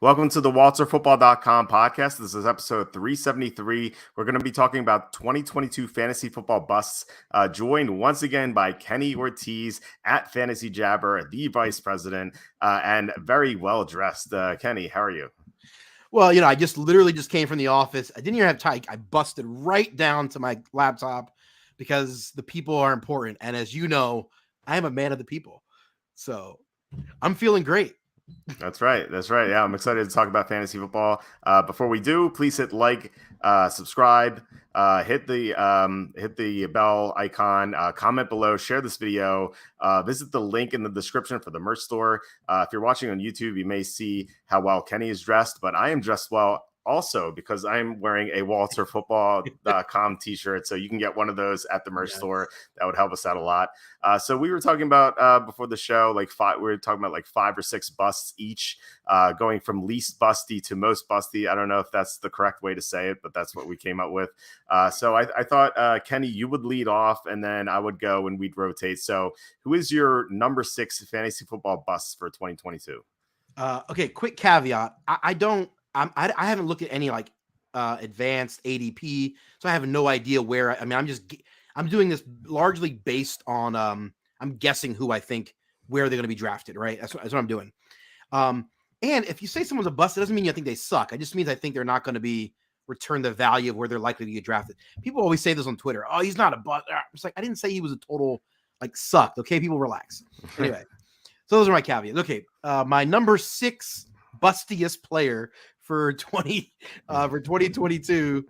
Welcome to the WalterFootball.com podcast. This is episode 373. We're going to be talking about 2022 fantasy football busts, joined once again by Kenny Ortiz at Fantasy Jabber, the vice president, and very well dressed. Kenny, how are you? Well, I literally just came from the office. I didn't even have time. I busted right down to my laptop because the people are important. And as you know, I am a man of the people. So I'm feeling great. That's right. Yeah, I'm excited to talk about fantasy football. Before we do, please hit like, subscribe, hit the bell icon, comment below, share this video, visit the link in the description for the merch store. If you're watching on YouTube, you may see how well Kenny is dressed, but I am dressed well also because I'm wearing a WalterFootball.com t-shirt. So you can get one of those at the merch store. That would help us out a lot. So we were talking about before the show, we were talking about 5 or 6 busts each, going from least busty to most busty. I don't know if that's the correct way to say it, but that's what we came up with. So I thought, Kenny, you would lead off and then I would go and we'd rotate. So who is your number 6 fantasy football busts for 2022? Okay, quick caveat. I haven't looked at any advanced ADP, so I have no idea where. I'm doing this largely based on I'm guessing who I think where they're going to be drafted. Right, that's what I'm doing. And if you say someone's a bust, it doesn't mean I think they suck. It just means I think they're not going to be return the value of where they're likely to get drafted. People always say this on Twitter. Oh, he's not a bust. It's like I didn't say he was a total sucked. Okay, people relax. Anyway, so those are my caveats. Okay, my number 6 bustiest player for 2022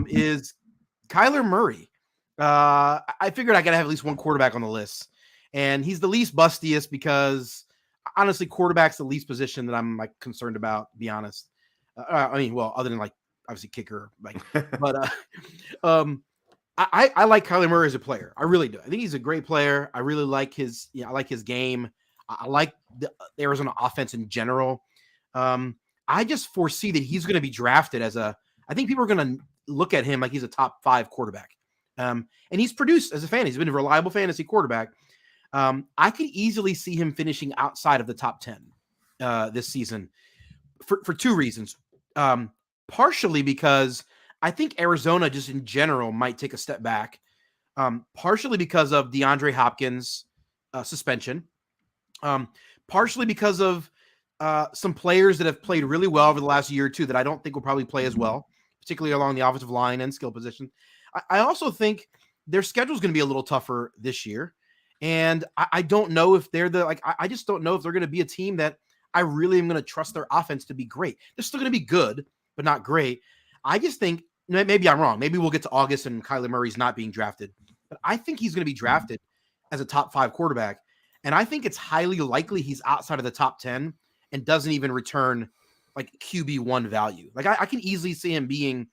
is Kyler Murray. I figured I got to have at least one quarterback on the list, and he's the least bustiest because honestly, quarterback's the least position that I'm concerned about, to be honest. Other than obviously kicker, but I like Kyler Murray as a player. I really do. I think he's a great player. I really like his game. I like the Arizona offense in general. I just foresee that he's going to be drafted I think people are going to look at him like he's a top 5 quarterback. And he's produced as a fan. He's been a reliable fantasy quarterback. I could easily see him finishing outside of the top 10 this season for 2 reasons. Partially because I think Arizona just in general might take a step back. Partially because of DeAndre Hopkins' suspension. Partially because of some players that have played really well over the last year or two that I don't think will probably play as well, particularly along the offensive line and skill position. I also think their schedule is going to be a little tougher this year. And I don't know if they're I just don't know if they're going to be a team that I really am going to trust their offense to be great. They're still going to be good, but not great. I just think maybe I'm wrong. Maybe we'll get to August and Kyler Murray's not being drafted, but I think he's going to be drafted as a top 5 quarterback. And I think it's highly likely he's outside of the top 10 and doesn't even return QB1 value. I can easily see him being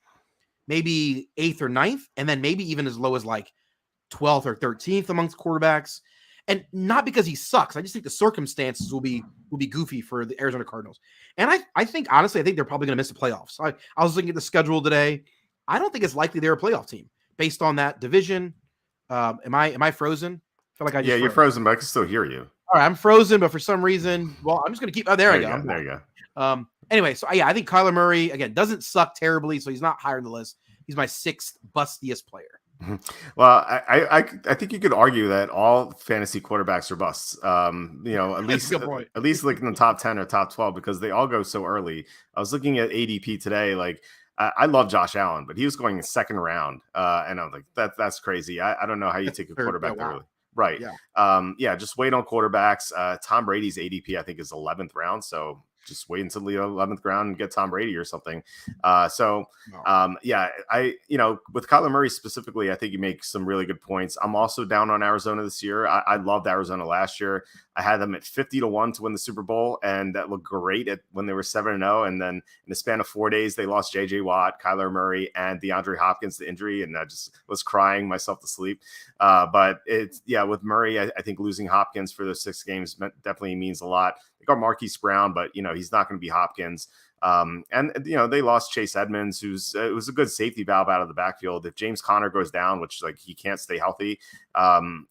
maybe 8th or 9th, and then maybe even as low as 12th or 13th amongst quarterbacks. And not because he sucks. I just think the circumstances will be goofy for the Arizona Cardinals. And I think, honestly, I think they're probably going to miss the playoffs. I was looking at the schedule today. I don't think it's likely they're a playoff team based on that division. Am I frozen? I feel like I just you're frozen, but I can still hear you. All right, I'm frozen, but for some reason, I'm just going to keep. Oh, there I go. There you go. Anyway, so I think Kyler Murray again doesn't suck terribly, so he's not higher on the list. He's my 6th bustiest player. Well, I think you could argue that all fantasy quarterbacks are busts. At least in the top 10 or top 12 because they all go so early. I was looking at ADP today. I love Josh Allen, but he was going in 2nd round, and I'm like, that's crazy. I don't know how you take a quarterback that early. Right. Yeah. Just wait on quarterbacks. Tom Brady's ADP, I think, is 11th round. So just wait until the 11th round and get Tom Brady or something. With Kyler Murray specifically, I think you make some really good points. I'm also down on Arizona this year. I loved Arizona last year. I had them at 50-1 to win the Super Bowl, and that looked great when they were 7-0. And then in the span of 4 days, they lost J.J. Watt, Kyler Murray, and DeAndre Hopkins to injury, and I just was crying myself to sleep. But with Murray, I think losing Hopkins for those 6 games definitely means a lot. They got Marquise Brown, but he's not going to be Hopkins. And they lost Chase Edmonds, who's it was a good safety valve out of the backfield. If James Conner goes down, which like he can't stay healthy,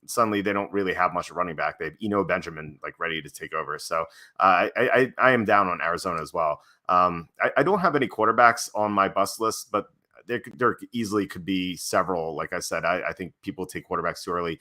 suddenly they don't really have much of running back. They have Benjamin like ready to take over. So I am down on Arizona as well. I don't have any quarterbacks on my bust list, but there easily could be several. Like I said, I think people take quarterbacks too early.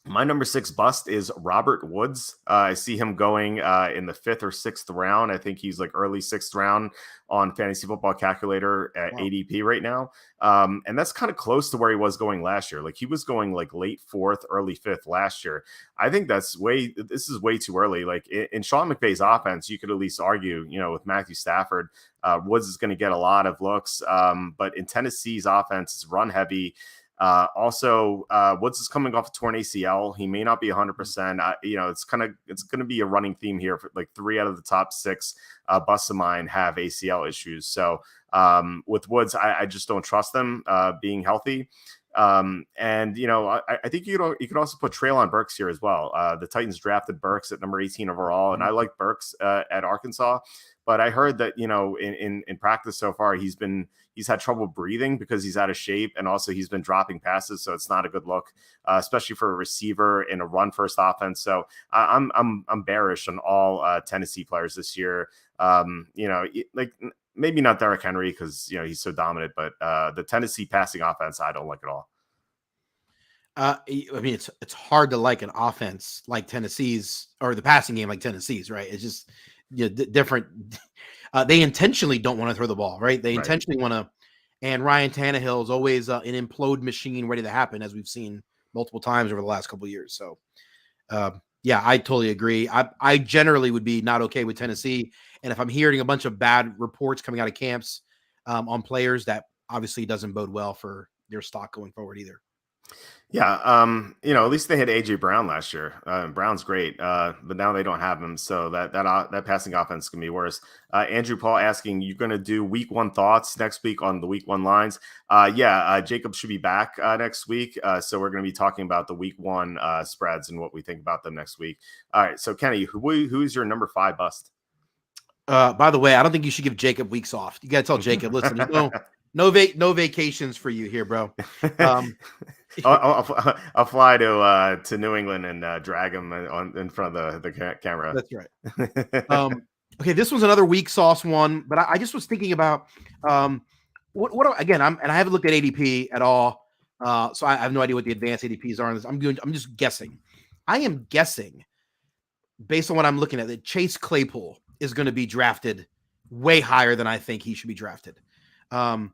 My number 6 bust is Robert Woods. I see him going in the 5th or 6th round. I think he's like early 6th round on Fantasy Football Calculator at ADP right now. And that's kind of close to where he was going last year. Like he was going like late 4th, early 5th last year. I think this is way too early. Like in Sean McVay's offense, you could at least argue, with Matthew Stafford, Woods is going to get a lot of looks. But in Tennessee's offense, it's run heavy. Also, Woods is coming off a torn ACL. He may not be 100%. It's going to be a running theme here. For like 3 out of the top 6 busts of mine have ACL issues. So with Woods, I just don't trust them being healthy. I think you could also put Treylon Burks here as well. The Titans drafted Burks at number 18 overall, and I like Burks at Arkansas. But I heard that in practice so far he's had trouble breathing because he's out of shape, and also he's been dropping passes, so it's not a good look, especially for a receiver in a run first offense. So I'm bearish on all Tennessee players this year. Like maybe not Derrick Henry because he's so dominant, but the Tennessee passing offense I don't like at all. I mean, it's hard to like an offense like Tennessee's or the passing game like Tennessee's, right? It's just different. They intentionally don't want to throw the ball, right? They intentionally want to. And Ryan Tannehill is always an implode machine ready to happen, as we've seen multiple times over the last couple of years. So, yeah, I totally agree. I generally would be not okay with Tennessee. And if I'm hearing a bunch of bad reports coming out of camps on players, that obviously doesn't bode well for their stock going forward either. Yeah, at least they had AJ Brown last year. Brown's great, but now they don't have him, so that passing offense can be worse. Andrew Paul asking, you going to do week 1 thoughts next week on the week 1 lines? Jacob should be back next week, so we're going to be talking about the week 1 spreads and what we think about them next week. All right, so Kenny, who's your number 5 bust? By the way, I don't think you should give Jacob weeks off. You got to tell Jacob, listen, no vacations for you here, bro. I'll fly to New England and drag him in front of the camera. That's right. Okay, this was another weak sauce one, but I just was thinking about what again. I haven't looked at ADP at all, so I have no idea what the advanced ADPs are on this. I'm just guessing. I am guessing based on what I'm looking at that Chase Claypool is going to be drafted way higher than I think he should be drafted. I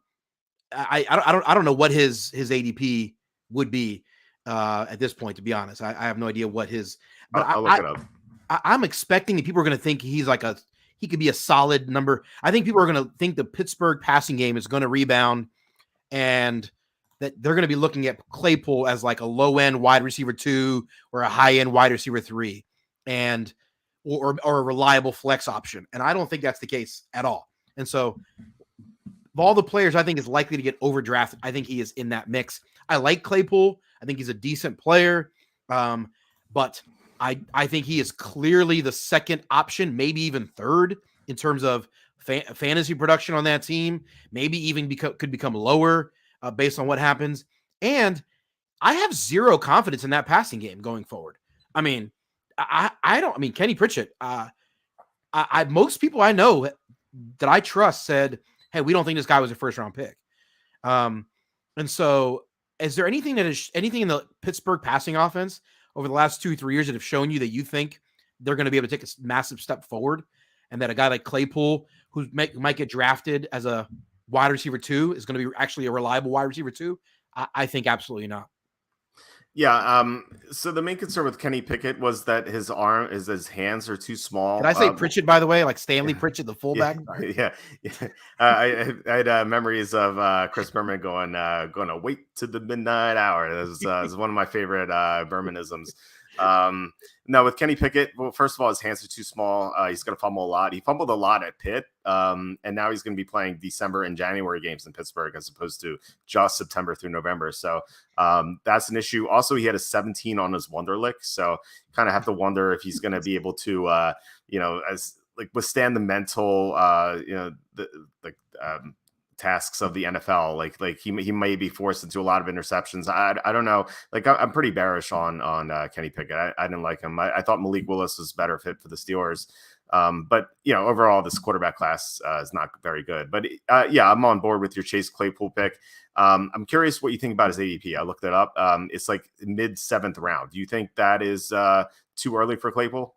don't know what his ADP would be at this point, to be honest. I have no idea what his, but I'll look it up. I'm expecting that people are going to think he could be a solid number. I think people are going to think the Pittsburgh passing game is going to rebound and that they're going to be looking at Claypool as like a low end wide receiver 2 or a high end wide receiver 3 and, or a reliable flex option. And I don't think that's the case at all. And so of all the players I think is likely to get overdrafted, I think he is in that mix. I like Claypool. I think he's a decent player. But I think he is clearly the second option, maybe even third in terms of fantasy production on that team, maybe even could become lower based on what happens. And I have zero confidence in that passing game going forward. I mean, Kenny Pritchett, most people I know that I trust said, hey, we don't think this guy was a first round pick. And so is there anything in the Pittsburgh passing offense over the last 2-3 years that have shown you that you think they're going to be able to take a massive step forward and that a guy like Claypool, who might get drafted as a wide receiver 2, is going to be actually a reliable wide receiver 2? I think absolutely not. Yeah. So the main concern with Kenny Pickett was that his hands are too small. Did I say Pritchett, by the way, like Stanley Pritchett, the fullback? Yeah. I had memories of Chris Berman going to wait to the midnight hour. That was one of my favorite Bermanisms. No, with Kenny Pickett, well, first of all, his hands are too small. He's going to fumble a lot. He fumbled a lot at Pitt, and now he's going to be playing December and January games in Pittsburgh as opposed to just September through November. So that's an issue. Also, he had a 17 on his Wonderlic, so kind of have to wonder if he's going to be able to, as like withstand the mental the tasks of the NFL. Like he may be forced into a lot of interceptions. I don't know. Like I'm pretty bearish on Kenny Pickett. I didn't like him. I thought Malik Willis was better fit for the Steelers. But overall this quarterback class is not very good. But yeah, I'm on board with your Chase Claypool pick. I'm curious what you think about his ADP. I looked it up. It's like mid 7th round. Do you think that is too early for Claypool?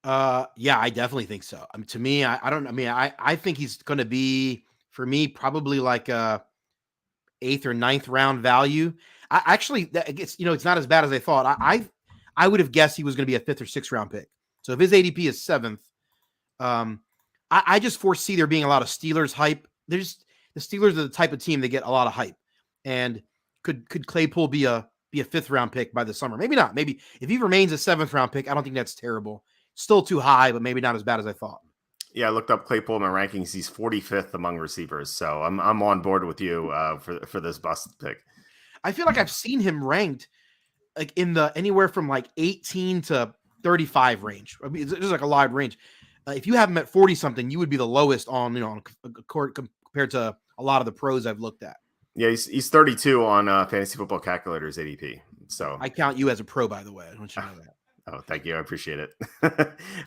Yeah, I definitely think so. To me, I think he's going to be, for me, probably like a 8th or 9th round value. It's not as bad as I thought. I would have guessed he was going to be a 5th or 6th round pick. So if his ADP is 7th, I just foresee there being a lot of Steelers hype. The Steelers are the type of team that get a lot of hype. And could Claypool be a 5th round pick by the summer? Maybe not. Maybe if he remains a 7th round pick, I don't think that's terrible. Still too high, but maybe not as bad as I thought. Yeah, I looked up Claypool in my rankings. He's 45th among receivers, so I'm on board with you for this bust pick. I feel like I've seen him ranked like in the anywhere from like 18 to 35 range. I mean, it's like a wide range. If you have him at 40 something, you would be the lowest on compared to a lot of the pros I've looked at. Yeah, he's 32 on Fantasy Football Calculator's ADP. So I count you as a pro, by the way. I want you to know that. Oh, thank you. I appreciate it.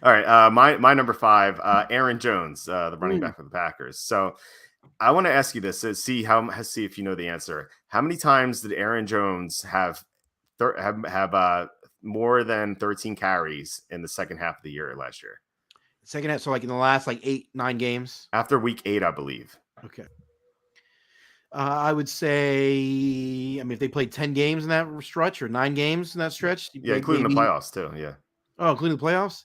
All right. My number 5, Aaron Jones, the running back for the Packers. So I want to ask you this to see if you know the answer. How many times did Aaron Jones have more than 13 carries in the second half of the year last year? Second half, so like in the last 8-9 games? After week 8, I believe. Okay. I would say, if they played 10 games in that stretch or 9 games in that stretch. Yeah, including the playoffs too. Yeah. Oh, including the playoffs?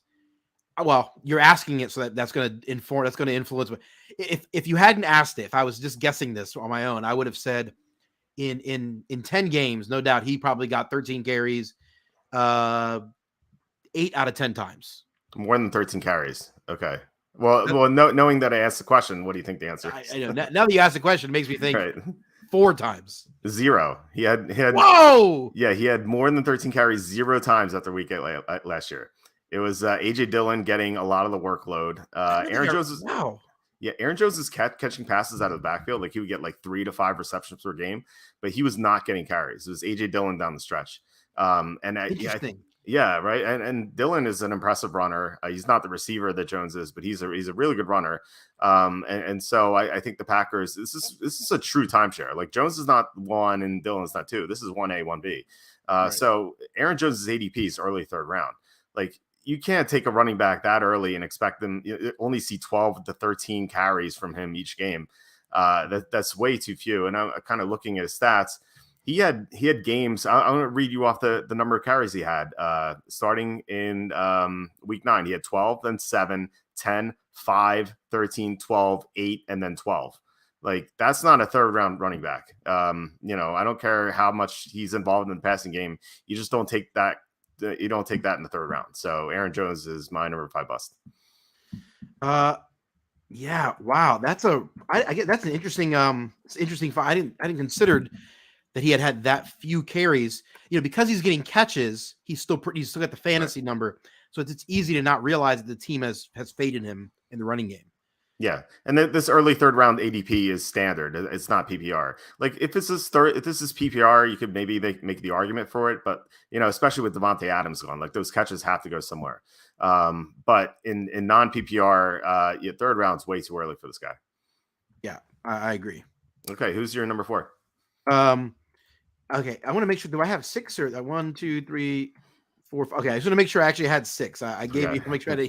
Well, you're asking it, so that's going to inform. That's going to influence. If you hadn't asked it, if I was just guessing this on my own, I would have said in 10 games, no doubt he probably got 13 carries, 8 out of 10 times. More than 13 carries. Okay. Well, knowing that I asked the question, what do you think the answer is? I know. Now that you asked the question, it makes me think right. 4 times. 0. He had. Whoa! Yeah, he had more than 13 carries 0 times after week 8 last year. It was AJ Dillon getting a lot of the workload. Aaron Jones is Aaron Jones is catching passes out of the backfield. Like he would get like 3 to 5 receptions per game, but he was not getting carries. It was AJ Dillon down the stretch. Interesting. Yeah, right. And Dillon is an impressive runner. He's not the receiver that Jones is, but he's a really good runner. And so I think the Packers, this is a true timeshare. Like Jones is not 1 and Dillon's not 2. This is 1A, 1B. Right. So Aaron Jones' ADP is early 3rd round. Like you can't take a running back that early and expect them only see 12 to 13 carries from him each game. That's way too few. And I'm kind of looking at his stats. He had games. I'm going to read you off the number of carries he had. Starting in week 9, he had 12, then 7, 10, 5, 13, 12, 8, and then 12. Like that's not a 3rd round running back. I don't care how much he's involved in the passing game. You just don't take that. You don't take that in the 3rd round. So Aaron Jones is my number 5 bust. Yeah. Wow. That's an interesting. It's interesting. I didn't consider that he had that few carries, because he's getting catches, he's still got the fantasy number. So it's easy to not realize that the team has faded him in the running game. Yeah. And this early 3rd round ADP is standard. It's not PPR. Like if this is PPR, you could maybe make the argument for it, but especially with Devontae Adams gone, like those catches have to go somewhere. But in non PPR, 3rd round's way too early for this guy. Yeah, I agree. Okay. Who's your number 4? Okay, I want to make sure. Do I have 6 or 1, 2, 3, 4? Okay, I just want to make sure I actually had 6. I gave you to make sure I'm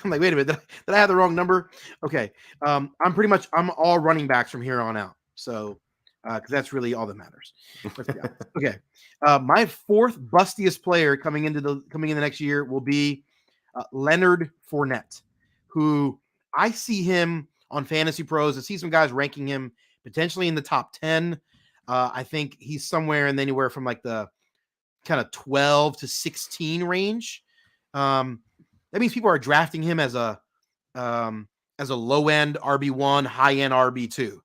like, wait a minute, did I have the wrong number? Okay, I'm all running backs from here on out. So, because that's really all that matters. Okay, my 4th bustiest player coming in the next year will be Leonard Fournette, who I see him on Fantasy Pros. I see some guys ranking him potentially in the top 10. I think he's somewhere in anywhere from like the kind of 12 to 16 range. That means people are drafting him as a low end RB1, high end RB2.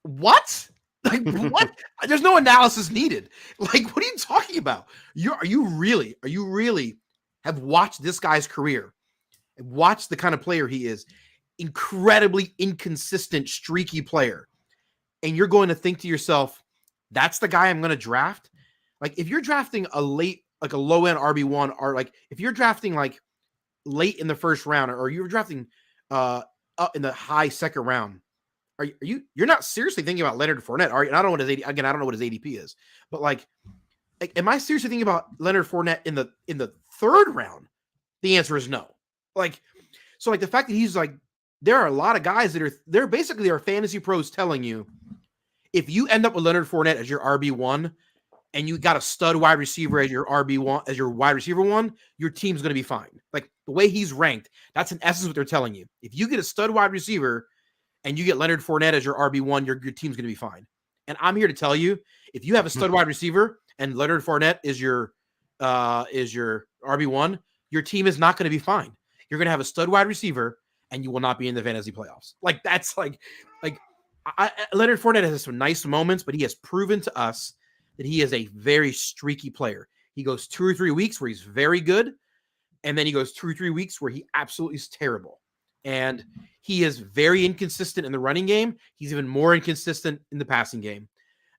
What? Like what? There's no analysis needed. Like, what are you talking about? Are you really have watched this guy's career and watched the kind of player he is, incredibly inconsistent, streaky player, and you're going to think to yourself, that's the guy I'm going to draft. Like if you're drafting a low end RB1, or like if you're drafting like late in the first round, or you're drafting up in the high second round, you're not seriously thinking about Leonard Fournette, are you? And I don't know what his I don't know what his ADP is, but like am I seriously thinking about Leonard Fournette in the third round? The answer is no. Like, so like the fact that he's like, there are a lot of guys that they're basically our fantasy pros telling you, if you end up with Leonard Fournette as your RB1 and you got a stud wide receiver as your RB1, as your wide receiver one, your team's going to be fine. Like the way he's ranked, that's in essence what they're telling you. If you get a stud wide receiver and you get Leonard Fournette as your RB1, your team's going to be fine. And I'm here to tell you, if you have a stud wide receiver and Leonard Fournette is your RB1, your team is not going to be fine. You're going to have a stud wide receiver and you will not be in the fantasy playoffs. Like that's Leonard Fournette has some nice moments, but he has proven to us that he is a very streaky player. He goes 2 or 3 weeks where he's very good, and then he goes 2 or 3 weeks where he absolutely is terrible. And he is very inconsistent in the running game. He's even more inconsistent in the passing game.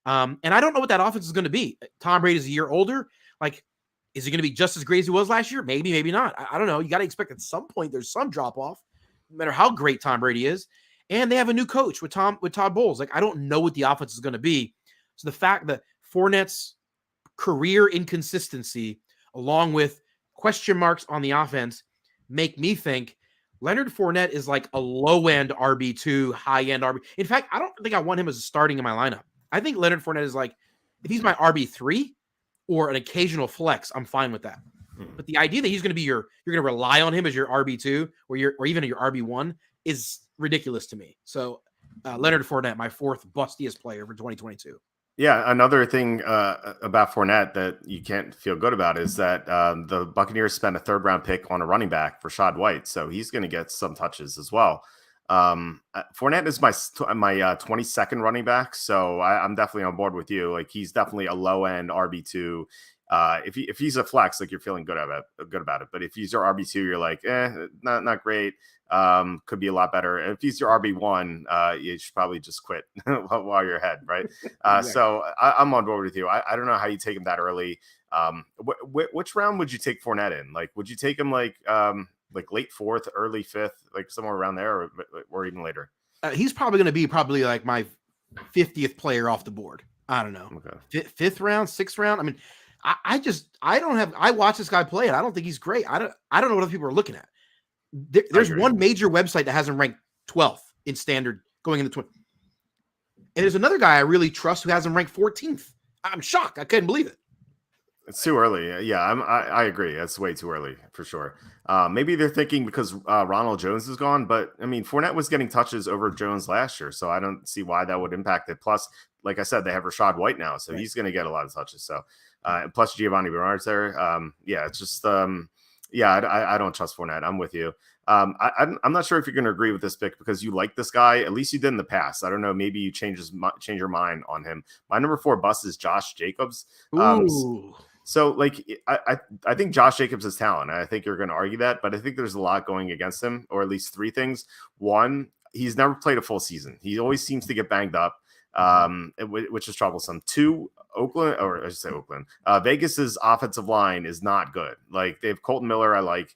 And I don't know what that offense is going to be. Tom Brady is a year older. Like, is he going to be just as great as he was last year? Maybe, maybe not. I don't know. You got to expect at some point there's some drop off, no matter how great Tom Brady is. And they have a new coach with Todd Bowles. Like, I don't know what the offense is going to be. So the fact that Fournette's career inconsistency, along with question marks on the offense, make me think Leonard Fournette is like a low-end RB2, high-end RB. In fact, I don't think I want him as starting in my lineup. I think Leonard Fournette is like, if he's my RB3 or an occasional flex, I'm fine with that. But the idea that he's going to be you're going to rely on him as your RB2 or even your RB1 is ridiculous to me. So Leonard Fournette, my fourth bustiest player for 2022. Yeah, another thing about Fournette that you can't feel good about is that the Buccaneers spent a third-round pick on a running back, Rachaad White, so he's going to get some touches as well. Fournette is my 22nd running back, so I'm definitely on board with you. Like he's definitely a low-end RB2. If he's a flex, like you're feeling good about it. But if he's your RB2, you're like, not great. Could be a lot better. If he's your RB1, you should probably just quit while you're ahead, right? So I'm on board with you. I don't know how you take him that early. Which round would you take Fournette in? Like, would you take him like late fourth, early fifth, like somewhere around there, or even later? He's probably going to be like my 50th player off the board. I don't know. Okay. Fifth round, sixth round. I mean, I watch this guy play and I don't think he's great. I don't know what other people are looking at. There's one major website that has him ranked 12th in standard going into 20. And there's another guy I really trust who has him ranked 14th. I'm shocked. I couldn't believe it. It's too early. Yeah, I agree. That's way too early for sure. Maybe they're thinking because Ronald Jones is gone, but I mean, Fournette was getting touches over Jones last year, so I don't see why that would impact it. Plus, like I said, they have Rachaad White now, so he's going to get a lot of touches. So, plus Giovanni Bernard's there. Yeah, it's just I don't trust Fournette. I'm with you. I'm not sure if you're going to agree with this pick because you like this guy. At least you did in the past. I don't know. Maybe you change your mind on him. My number 4 bust is Josh Jacobs. So like I think Josh Jacobs is talent. I think you're going to argue that, but I think there's a lot going against him, or at least 3 things. 1, he's never played a full season. He always seems to get banged up, which is troublesome. 2, Vegas's offensive line is not good. Like they have Colton Miller. I like.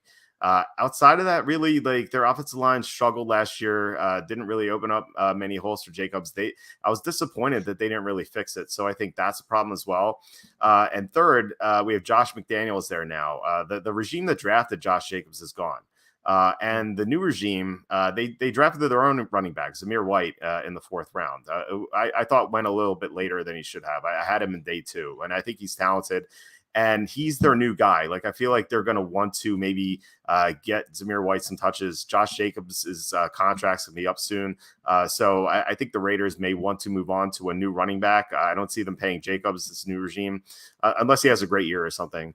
Outside of that, really, like their offensive line struggled last year. Didn't really open up many holes for Jacobs. I was disappointed that they didn't really fix it. So I think that's a problem as well. And third, we have Josh McDaniels there now. The regime that drafted Josh Jacobs is gone. And the new regime, they drafted their own running back, Zamir White, in the 4th round. I thought went a little bit later than he should have. I had him in day 2, and I think he's talented. And he's their new guy. Like, I feel like they're going to want to maybe get Zamir White some touches. Josh Jacobs' contract's going to be up soon. So I think the Raiders may want to move on to a new running back. I don't see them paying Jacobs this new regime unless he has a great year or something.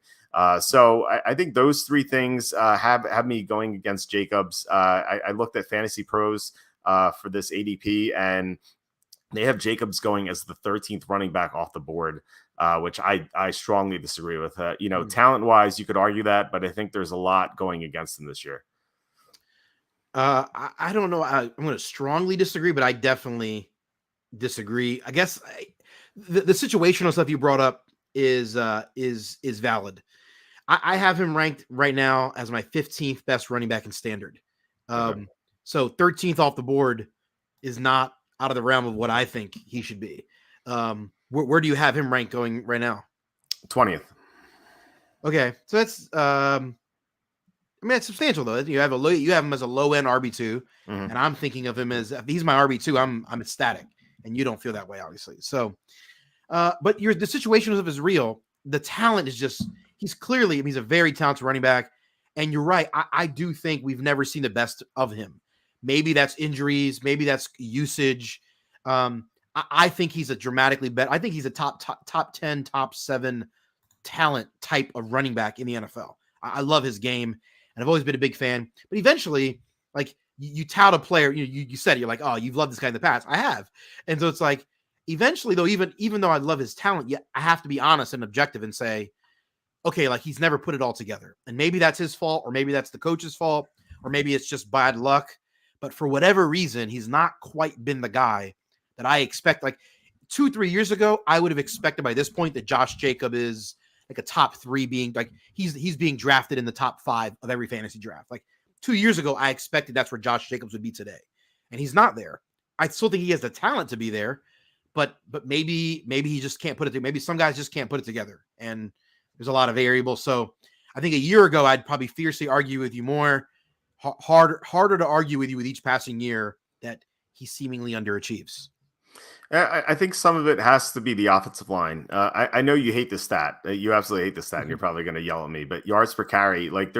So I think those 3 things have me going against Jacobs. I looked at Fantasy Pros for this ADP, and they have Jacobs going as the 13th running back off the board. which I strongly disagree with. Talent wise, you could argue that, but I think there's a lot going against him this year. I don't know. I'm going to strongly disagree, but I definitely disagree. I guess the situational stuff you brought up is valid. I have him ranked right now as my 15th best running back in standard. So 13th off the board is not out of the realm of what I think he should be. Where do you have him ranked going right now? 20th. Okay, so that's it's substantial though. You have him as a low end RB2, and I'm thinking of him as if he's my RB2. I'm ecstatic, and you don't feel that way, obviously. So, but the situation of is real. The talent is just he's a very talented running back, and you're right. I do think we've never seen the best of him. Maybe that's injuries, maybe that's usage. I think he's a dramatically better. I think he's a top 10, top 7 talent type of running back in the NFL. I love his game, and I've always been a big fan. But eventually, like you tout a player, you said it, you're like, oh, you've loved this guy in the past. I have, and so it's like eventually, though, even though I love his talent, yet I have to be honest and objective and say, okay, like he's never put it all together, and maybe that's his fault, or maybe that's the coach's fault, or maybe it's just bad luck. But for whatever reason, he's not quite been the guy that I expect. Like 2-3 years ago, I would have expected by this point that Josh Jacobs is like a top 3 being like he's being drafted in the top 5 of every fantasy draft. Like 2 years ago, I expected that's where Josh Jacobs would be today. And he's not there. I still think he has the talent to be there, but maybe he just can't put it together. Maybe some guys just can't put it together. And there's a lot of variables. So I think a year ago, I'd probably fiercely argue with you more. Harder to argue with you with each passing year that he seemingly underachieves. I think some of it has to be the offensive line. I know you hate the stat. You absolutely hate the stat, and you're probably going to yell at me. But yards per carry, like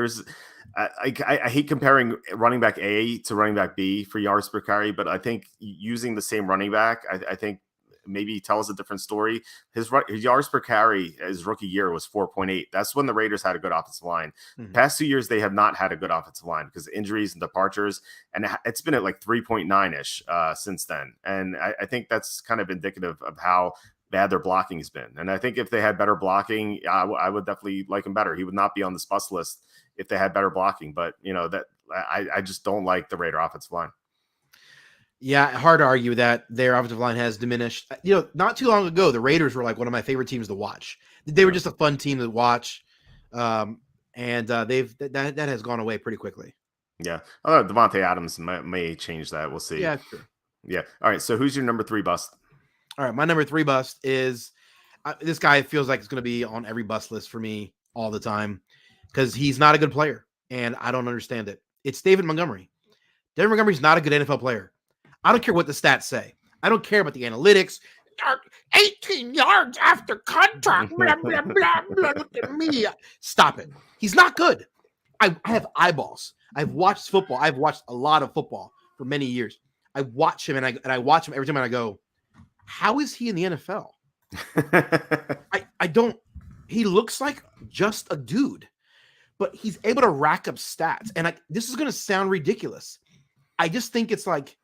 I hate comparing running back A to running back B for yards per carry. But I think using the same running back, I think maybe tells a different story. His yards per carry his rookie year was 4.8. That's when the Raiders had a good offensive line. Past 2 years, they have not had a good offensive line because of injuries and departures. And it's been at like 3.9-ish since then. And I think that's kind of indicative of how bad their blocking has been. And I think if they had better blocking, I would definitely like him better. He would not be on this bust list if they had better blocking. But, that I just don't like the Raider offensive line. Yeah, hard to argue that their offensive line has diminished. Not too long ago, the Raiders were like one of my favorite teams to watch. They were just a fun team to watch, and that has gone away pretty quickly. Yeah, Devontae Adams may change that. We'll see. Yeah, sure. Yeah. All right. So who's your number 3 bust? All right, my number 3 bust is this guy. Feels like it's going to be on every bust list for me all the time because he's not a good player, and I don't understand it. It's David Montgomery. David Montgomery's not a good NFL player. I don't care what the stats say. I don't care about the analytics. 18 yards after contact. Blah, blah, blah, blah. Look at me. Stop it. He's not good. I have eyeballs. I've watched football. I've watched a lot of football for many years. I watch him, and I watch him every time, and I go, how is he in the NFL? I don't. He looks like just a dude, but he's able to rack up stats. And this is going to sound ridiculous. I just think it's like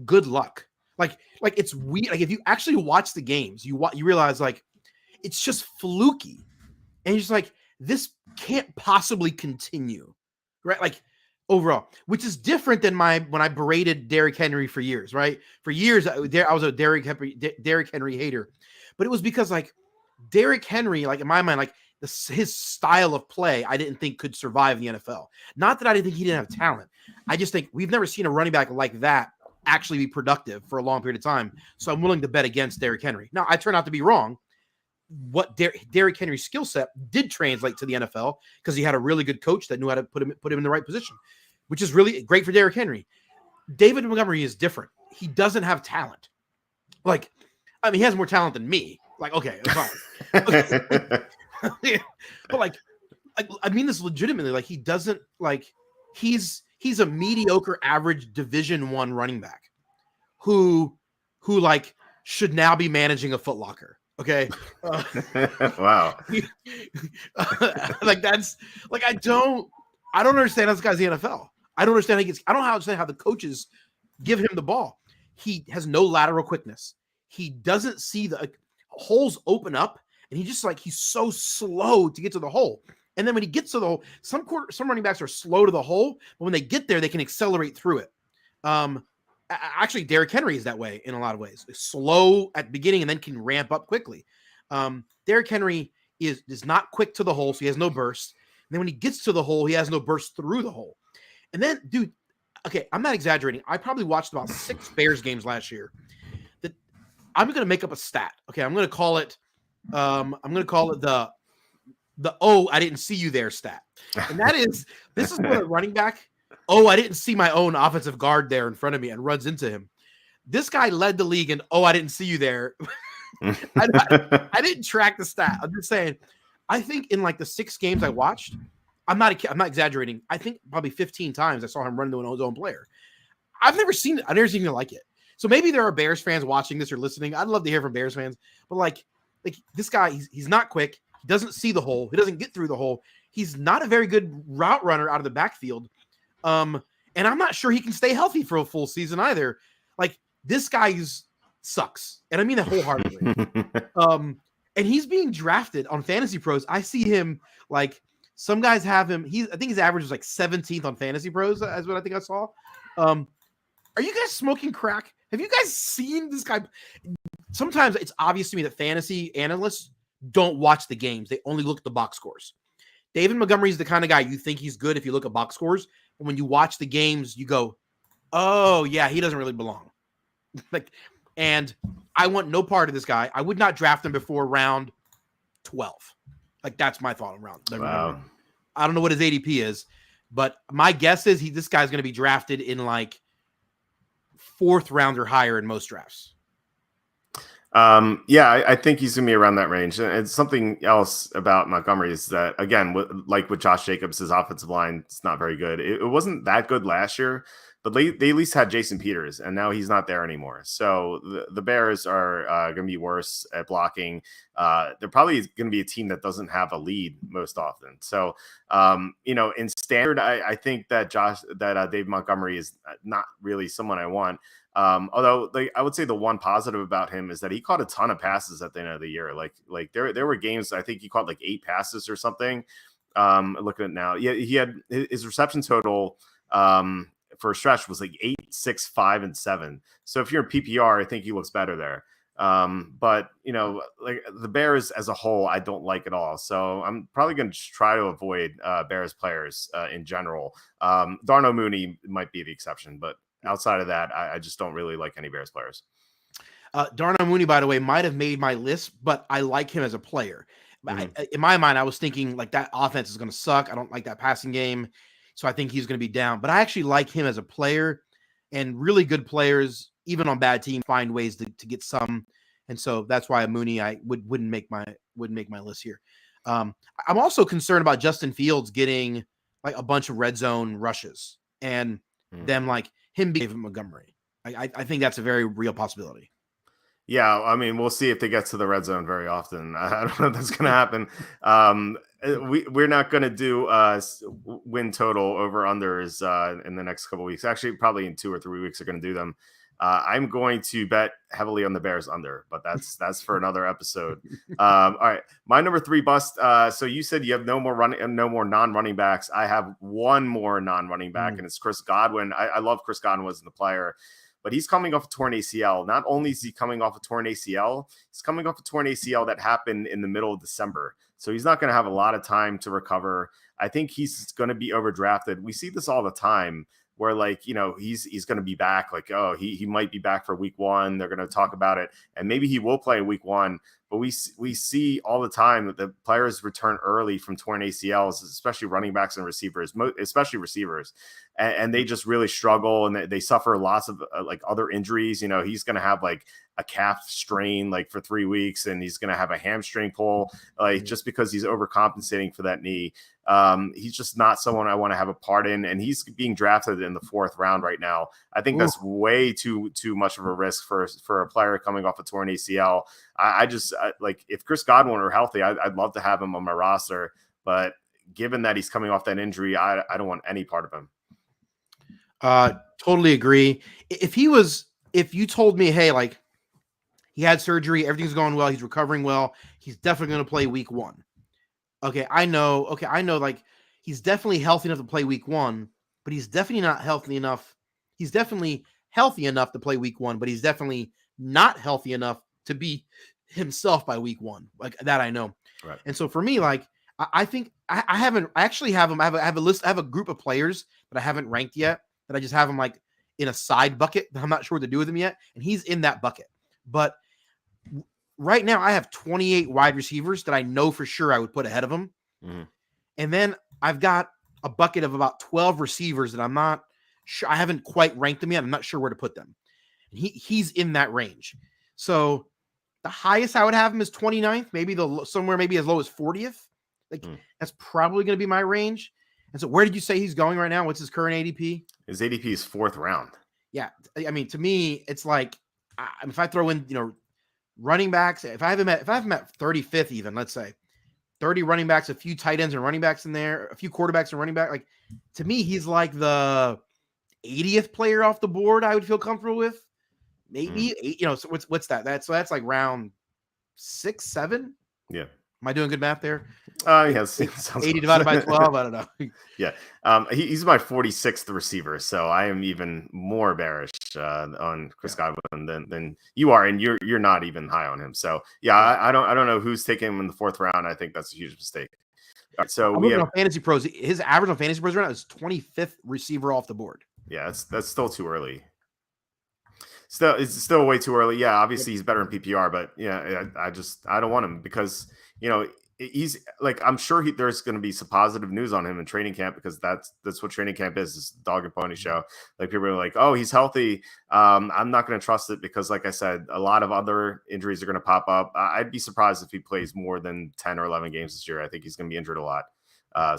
good luck. Like it's weird. Like if you actually watch the games, you realize like it's just fluky, and you're just like, this can't possibly continue, right? Like overall, which is different than when I berated Derrick Henry for years, right? For years, I was a Derrick Henry hater, but it was because like Derrick Henry, like in my mind, like his style of play, I didn't think could survive the NFL. Not that I didn't think he didn't have talent. I just think we've never seen a running back like that actually be productive for a long period of time. So I'm willing to bet against Derrick Henry. Now I turn out to be wrong. What Derrick Henry's skill set did translate to the NFL because he had a really good coach that knew how to put him in the right position, which is really great for Derrick Henry. David Montgomery is different. He doesn't have talent. Like, I mean, he has more talent than me. Like, okay, fine. But like, I mean this legitimately. Like, he doesn't like he's a mediocre average Division I running back who like should now be managing a Foot Locker. Okay. Wow. Like that's like, I don't understand how this guy's in the NFL. I don't understand how the coaches give him the ball. He has no lateral quickness. He doesn't see the holes open up and he's so slow to get to the hole. And then when he gets to the hole, some running backs are slow to the hole, but when they get there, they can accelerate through it. Actually, Derrick Henry is that way in a lot of ways. Slow at the beginning and then can ramp up quickly. Derrick Henry is not quick to the hole, so he has no burst. And then when he gets to the hole, he has no burst through the hole. And then, dude, okay, I'm not exaggerating. I probably watched about 6 Bears games last year. That I'm going to make up a stat. Okay, I'm going to call it the "oh, I didn't see you there" stat. And that is, this is when a running back, "oh, I didn't see my own offensive guard there in front of me," and runs into him. This guy led the league in "oh, I didn't see you there." I didn't track the stat. I'm just saying, I think in like the 6 games I watched, I'm not exaggerating. I think probably 15 times I saw him run into his own player. I've never seen anything like it. So maybe there are Bears fans watching this or listening. I'd love to hear from Bears fans. But like this guy, he's not quick. He doesn't see the hole. He doesn't get through the hole. He's not a very good route runner out of the backfield. And I'm not sure he can stay healthy for a full season either. Like, this guy sucks. And I mean that wholeheartedly. And he's being drafted on Fantasy Pros. I see him, like, some guys have him. I think his average was like 17th on Fantasy Pros, as what I think I saw. Are you guys smoking crack? Have you guys seen this guy? Sometimes it's obvious to me that fantasy analysts don't watch the games. They only look at the box scores. David Montgomery is the kind of guy you think he's good if you look at box scores. But when you watch the games, you go, "Oh, yeah, he doesn't really belong." And I want no part of this guy. I would not draft him before round 12. Like, that's my thought on round. Wow. I don't know what his ADP is, but my guess is this guy's going to be drafted in like 4th round or higher in most drafts. I think he's gonna be around that range. And something else about Montgomery is that, again, like with Josh Jacobs, his offensive line is not very good. It wasn't that good last year, but they at least had Jason Peters, and now he's not there anymore. So the Bears are going to be worse at blocking. They're probably going to be a team that doesn't have a lead most often. So, in standard, I think that Dave Montgomery is not really someone I want. Although I would say the one positive about him is that he caught a ton of passes at the end of the year. Like there were games, I think he caught like 8 passes or something. Looking at it now, yeah, he had his reception total for a stretch was like 8, 6, 5, and 7. So if you're in PPR, I think he looks better there. But like the Bears as a whole, I don't like at all. So I'm probably going to try to avoid Bears players in general. Darnell Mooney might be the exception, but outside of that, I just don't really like any Bears players. Darnell Mooney, by the way, might have made my list, but I like him as a player. Mm-hmm. In my mind, I was thinking like that offense is going to suck. I don't like that passing game. So I think he's going to be down. But I actually like him as a player, and really good players, even on bad teams, find ways to get some. And so that's why Mooney I wouldn't make my list here. I'm also concerned about Justin Fields getting like a bunch of red zone rushes and them like him being David Montgomery. I think that's a very real possibility. Yeah, I mean, we'll see if they get to the red zone very often. I don't know if that's going to happen. We're not going to do win total over unders in the next couple of weeks. Actually, probably in 2 or 3 weeks, we're going to do them. I'm going to bet heavily on the Bears under, but that's for another episode. All right, my number 3 bust. So you said you have no more non-running backs. I have one more non-running back, and it's Chris Godwin. I love Chris Godwin as the player, but he's coming off a torn ACL. Not only is he coming off a torn ACL, he's coming off a torn ACL that happened in the middle of December. So he's not going to have a lot of time to recover. I think he's going to be overdrafted. We see this all the time where he's going to be back. Like, oh, he might be back for week 1. They're going to talk about it. And maybe he will play in week 1. But we see all the time that the players return early from torn ACLs, especially running backs and receivers, especially receivers. And they just really struggle, and they suffer lots of like other injuries. He's going to have like a calf strain like for 3 weeks, and he's going to have a hamstring pull just because he's overcompensating for that knee. He's just not someone I want to have a part in, and he's being drafted in the 4th round right now. I think that's way too much of a risk for a player coming off a torn ACL. I if Chris Godwin were healthy, I'd love to have him on my roster, but given that he's coming off that injury, I don't want any part of him. Totally agree. If you told me, hey, like He had surgery. Everything's going well. He's recovering well. He's definitely going to play week 1. Okay, I know. Like he's definitely healthy enough to play week 1, but he's definitely not healthy enough. He's definitely healthy enough to play week 1, but he's definitely not healthy enough to be himself by week 1. Like that, I know. Right. And so for me, like I think I actually have him. I have a list. I have a group of players that I haven't ranked yet. That I just have him like in a side bucket. That I'm not sure what to do with him yet, and he's in that bucket. But right now, I have 28 wide receivers that I know for sure I would put ahead of him. Mm-hmm. And then I've got a bucket of about 12 receivers that I'm not sure. I haven't quite ranked them yet. I'm not sure where to put them. He's in that range. So the highest I would have him is 29th, maybe somewhere maybe as low as 40th. Like that's probably going to be my range. And so where did you say he's going right now? What's his current ADP? His ADP is 4th round. Yeah. I mean, to me, it's like, if I throw in, running backs, if I have him at 35th, even let's say 30 running backs, a few tight ends and running backs in there, a few quarterbacks and running back, like to me, he's like the 80th player off the board. I would feel comfortable with maybe 8, so what's that? That's like round 6, 7. Yeah. Am I doing good math there? Yes. 80 divided by 12. I don't know. Yeah. He's my 46th receiver, so I am even more bearish on Chris Godwin than you are, and you're not even high on him. So yeah, I don't know who's taking him in the 4th round. I think that's a huge mistake. All right, so we have on Fantasy Pros. His average on Fantasy Pros right now is 25th receiver off the board. Yeah, that's still too early. It's still way too early. Yeah, obviously he's better in PPR, but yeah, I don't want him because he's like, I'm sure there's going to be some positive news on him in training camp because that's what training camp is dog and pony show. Like people are like, oh, he's healthy. I'm not going to trust it because, like I said, a lot of other injuries are going to pop up. I'd be surprised if he plays more than 10 or 11 games this year. I think he's going to be injured a lot.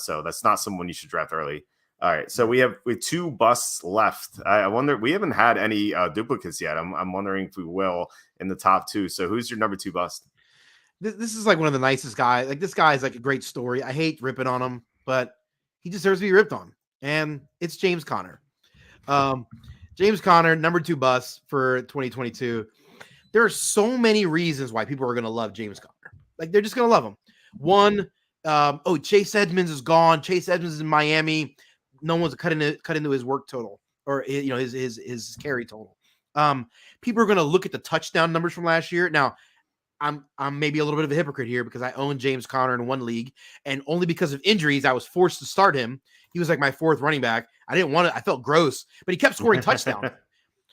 So that's not someone you should draft early. All right, so we have 2 busts left. I wonder, we haven't had any duplicates yet. I'm wondering if we will in the top 2. So who's your number 2 bust? This is like one of the nicest guys. Like this guy is like a great story. I hate ripping on him, but he deserves to be ripped on. And it's James Conner. James Conner, number 2 bust for 2022. There are so many reasons why people are going to love James Conner. Like they're just going to love him. One, Chase Edmonds is gone. Chase Edmonds is in Miami. No one's cut into his work total or his carry total. People are going to look at the touchdown numbers from last year. Now, I'm maybe a little bit of a hypocrite here because I own James Conner in one league, and only because of injuries I was forced to start him. He was like my 4th running back. I didn't want it. I felt gross, but he kept scoring touchdowns.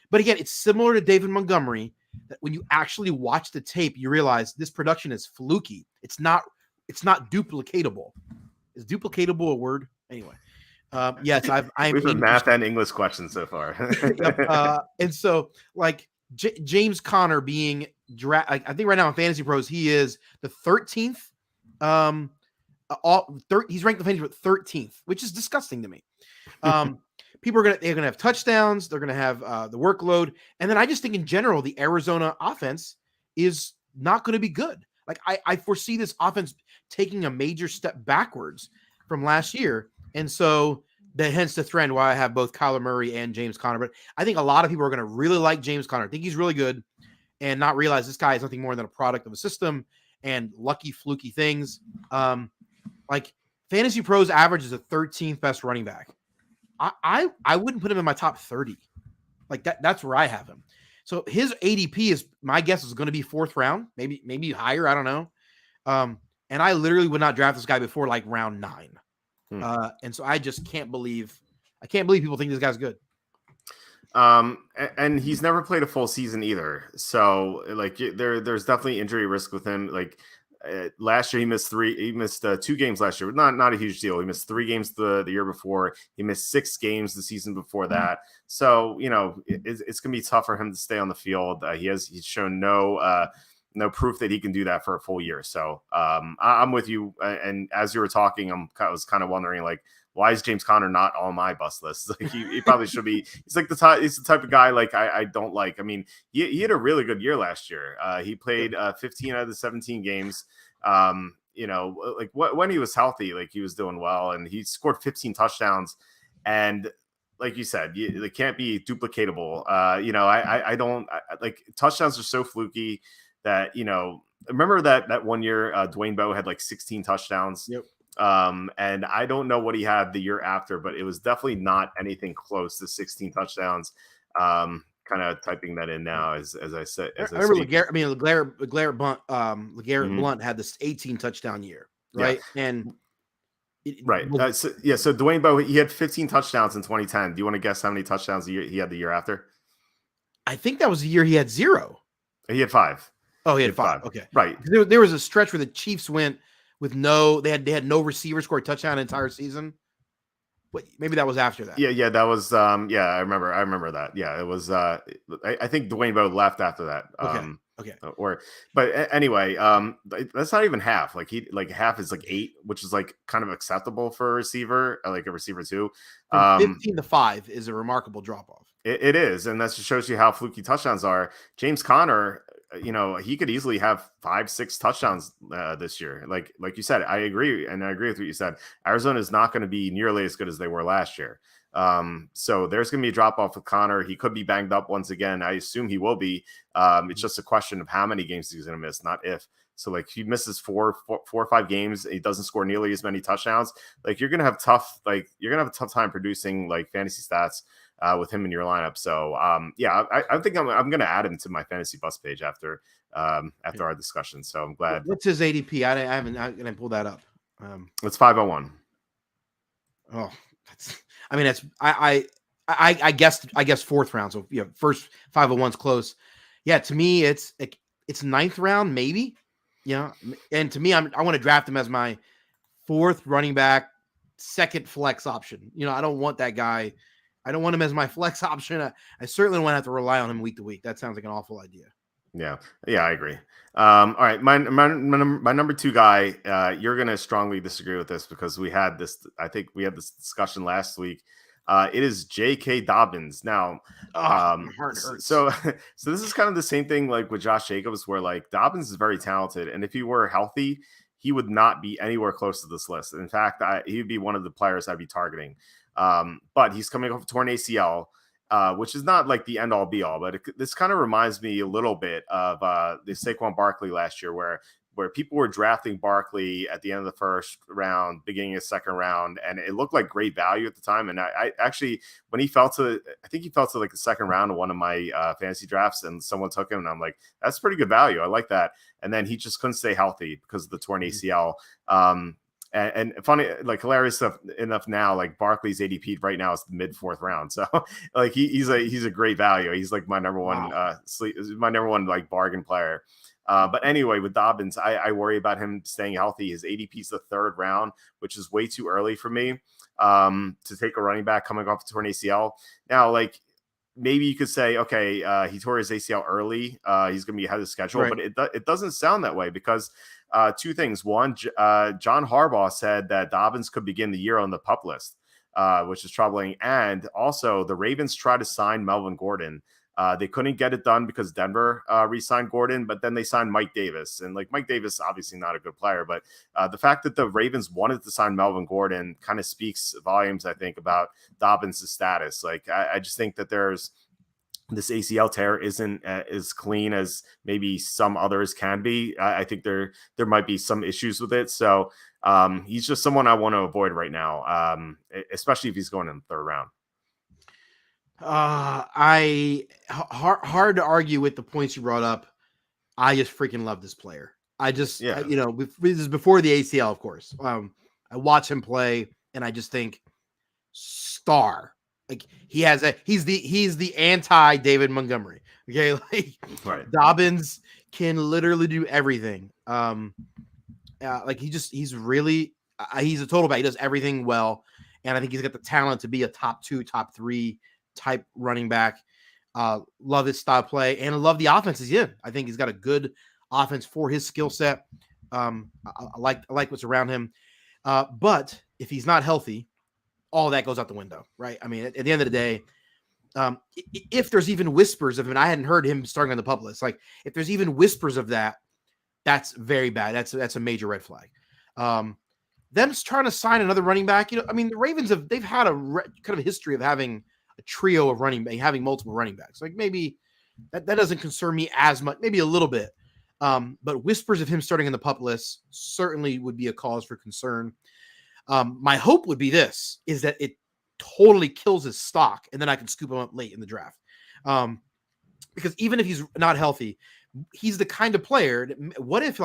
But again, it's similar to David Montgomery that when you actually watch the tape, you realize this production is fluky. It's not duplicatable. Is duplicatable a word? Anyway. Yes, We've had math and English questions so far. And so like James Conner being I think right now in Fantasy Pros, he is the 13th. He's ranked the Fantasy Pros 13th, which is disgusting to me. People they're gonna have touchdowns, they're gonna have the workload, and then I just think in general the Arizona offense is not going to be good. Like I foresee this offense taking a major step backwards from last year. And so hence the trend why I have both Kyler Murray and James Conner. But I think a lot of people are going to really like James Conner. I think he's really good and not realize this guy is nothing more than a product of a system and lucky, fluky things. Like Fantasy Pros average is a 13th best running back. I wouldn't put him in my top 30. Like that's where I have him. So his ADP is, my guess is going to be 4th round, maybe higher. I don't know. And I literally would not draft this guy before like round 9. And so I just can't believe people think this guy's good. And he's never played a full season either. So like there's definitely injury risk with him. Like last year he missed 2 games last year. Not a huge deal. He missed 3 games the year before. He missed 6 games the season before that. So, it's going to be tough for him to stay on the field. He's shown no proof that he can do that for a full year. So I'm with you. And as you were talking, I was kind of wondering, like, why is James Conner not on my bust list? Like he probably should be. He's like he's the type of guy like I don't like. I mean, he had a really good year last year. He played 15 out of the 17 games. Like when he was healthy, like he was doing well, and he scored 15 touchdowns. And like you said, they can't be duplicatable. I don't like touchdowns are so fluky that remember that one year Dwayne Bowe had like 16 touchdowns. Yep. And I don't know what he had the year after, but it was definitely not anything close to 16 touchdowns. Kind of typing that in now as I said. As I remember speak. LeGarrette Blunt. LeGarrette Mhm. Blunt had this 18 touchdown year, right? Yeah. And Right. So Dwayne Bowe, he had 15 touchdowns in 2010. Do you want to guess how many touchdowns he had the year after? I think that was the year he had 0. He had 5. Oh, he had 5. Okay. Right. There was a stretch where the Chiefs went with they had no receiver score a touchdown the entire season. Maybe that was after that. Yeah, that was I remember that. Yeah, it was I think Dwayne Bowe left after that. Okay. But anyway, that's not even half. Like half is like 8, which is like kind of acceptable for a receiver, like a receiver too. From 15 to 5 is a remarkable drop off. It is, and that just shows you how fluky touchdowns are. James Conner, he could easily have 5-6 touchdowns this year. Like you said, I agree with what you said. Arizona is not going to be nearly as good as they were last year. So there's going to be a drop off with Conner. He could be banged up once again. I assume he will be. It's just a question of how many games he's going to miss, not if. So like he misses 4 or 5 games, he doesn't score nearly as many touchdowns. Like you're going to have a tough time producing like fantasy stats with him in your lineup. So I think I'm going to add him to my fantasy bus page after our discussion. So I'm glad. What's his ADP? I didn't pull that up. It's 501. Oh, I guess 4th round. So first 501's close. Yeah, to me it's 9th round maybe. And to me I want to draft him as my 4th running back, 2nd flex option. I don't want that guy. I don't want him as my flex option. I certainly don't want to have to rely on him week to week. That sounds like an awful idea. Yeah, I agree. All right, my number 2 guy. You're going to strongly disagree with this because we had this. I think we had this discussion last week. It is J.K. Dobbins. Now, my heart hurts. So this is kind of the same thing like with Josh Jacobs, where like Dobbins is very talented, and if he were healthy, he would not be anywhere close to this list. In fact, he would be one of the players I'd be targeting. But he's coming off a torn ACL, which is not like the end all be all, but this kind of reminds me a little bit of the Saquon Barkley last year, where people were drafting Barkley at the end of the 1st round, beginning of 2nd round, and it looked like great value at the time. And I actually, when he fell to, I think he fell to like the 2nd round of one of my fantasy drafts, and someone took him, and I'm like, that's pretty good value. I like that. And then he just couldn't stay healthy because of the torn ACL. And funny, like hilarious enough now, like Barkley's ADP right now is mid 4th round. So like he's a great value. He's like my number one, my number one like bargain player. But anyway, with Dobbins, I worry about him staying healthy. His ADP is the 3rd round, which is way too early for me to take a running back coming off a torn ACL. Now, like maybe you could say, okay, he tore his ACL early. He's going to be ahead of the schedule, right. But it doesn't sound that way because 2 things. One, John Harbaugh said that Dobbins could begin the year on the PUP list, which is troubling. And also the Ravens tried to sign Melvin Gordon. They couldn't get it done because Denver re-signed Gordon, but then they signed Mike Davis. And like Mike Davis, obviously not a good player, but the fact that the Ravens wanted to sign Melvin Gordon kind of speaks volumes, I think, about Dobbins' status. Like, I just think that this ACL tear isn't as clean as maybe some others can be. I think there might be some issues with it. So he's just someone I want to avoid right now, especially if he's going in the 3rd round. Hard to argue with the points you brought up. I just freaking love this player. this is before the ACL, of course. I watch him play and I just think star. Like he's the anti David Montgomery. Okay. Like right. Dobbins can literally do everything. He's really a total back. He does everything well. And I think he's got the talent to be a top 2, top 3 type running back. Love his style of play and I love the offense he's in. I think he's got a good offense for his skill set. I like what's around him. But if he's not healthy, all that goes out the window, right? I mean, at the end of the day, if there's even whispers of him, and I hadn't heard him starting on the PUP list, like if there's even whispers of that, that's very bad. That's a major red flag. them trying to sign another running back. I mean, the Ravens they've had kind of a history of having a trio of having multiple running backs. Like maybe that doesn't concern me as much, maybe a little bit. But whispers of him starting in the PUP list certainly would be a cause for concern. My hope would be is that it totally kills his stock, and then I can scoop him up late in the draft. Because even if he's not healthy, he's the kind of player what if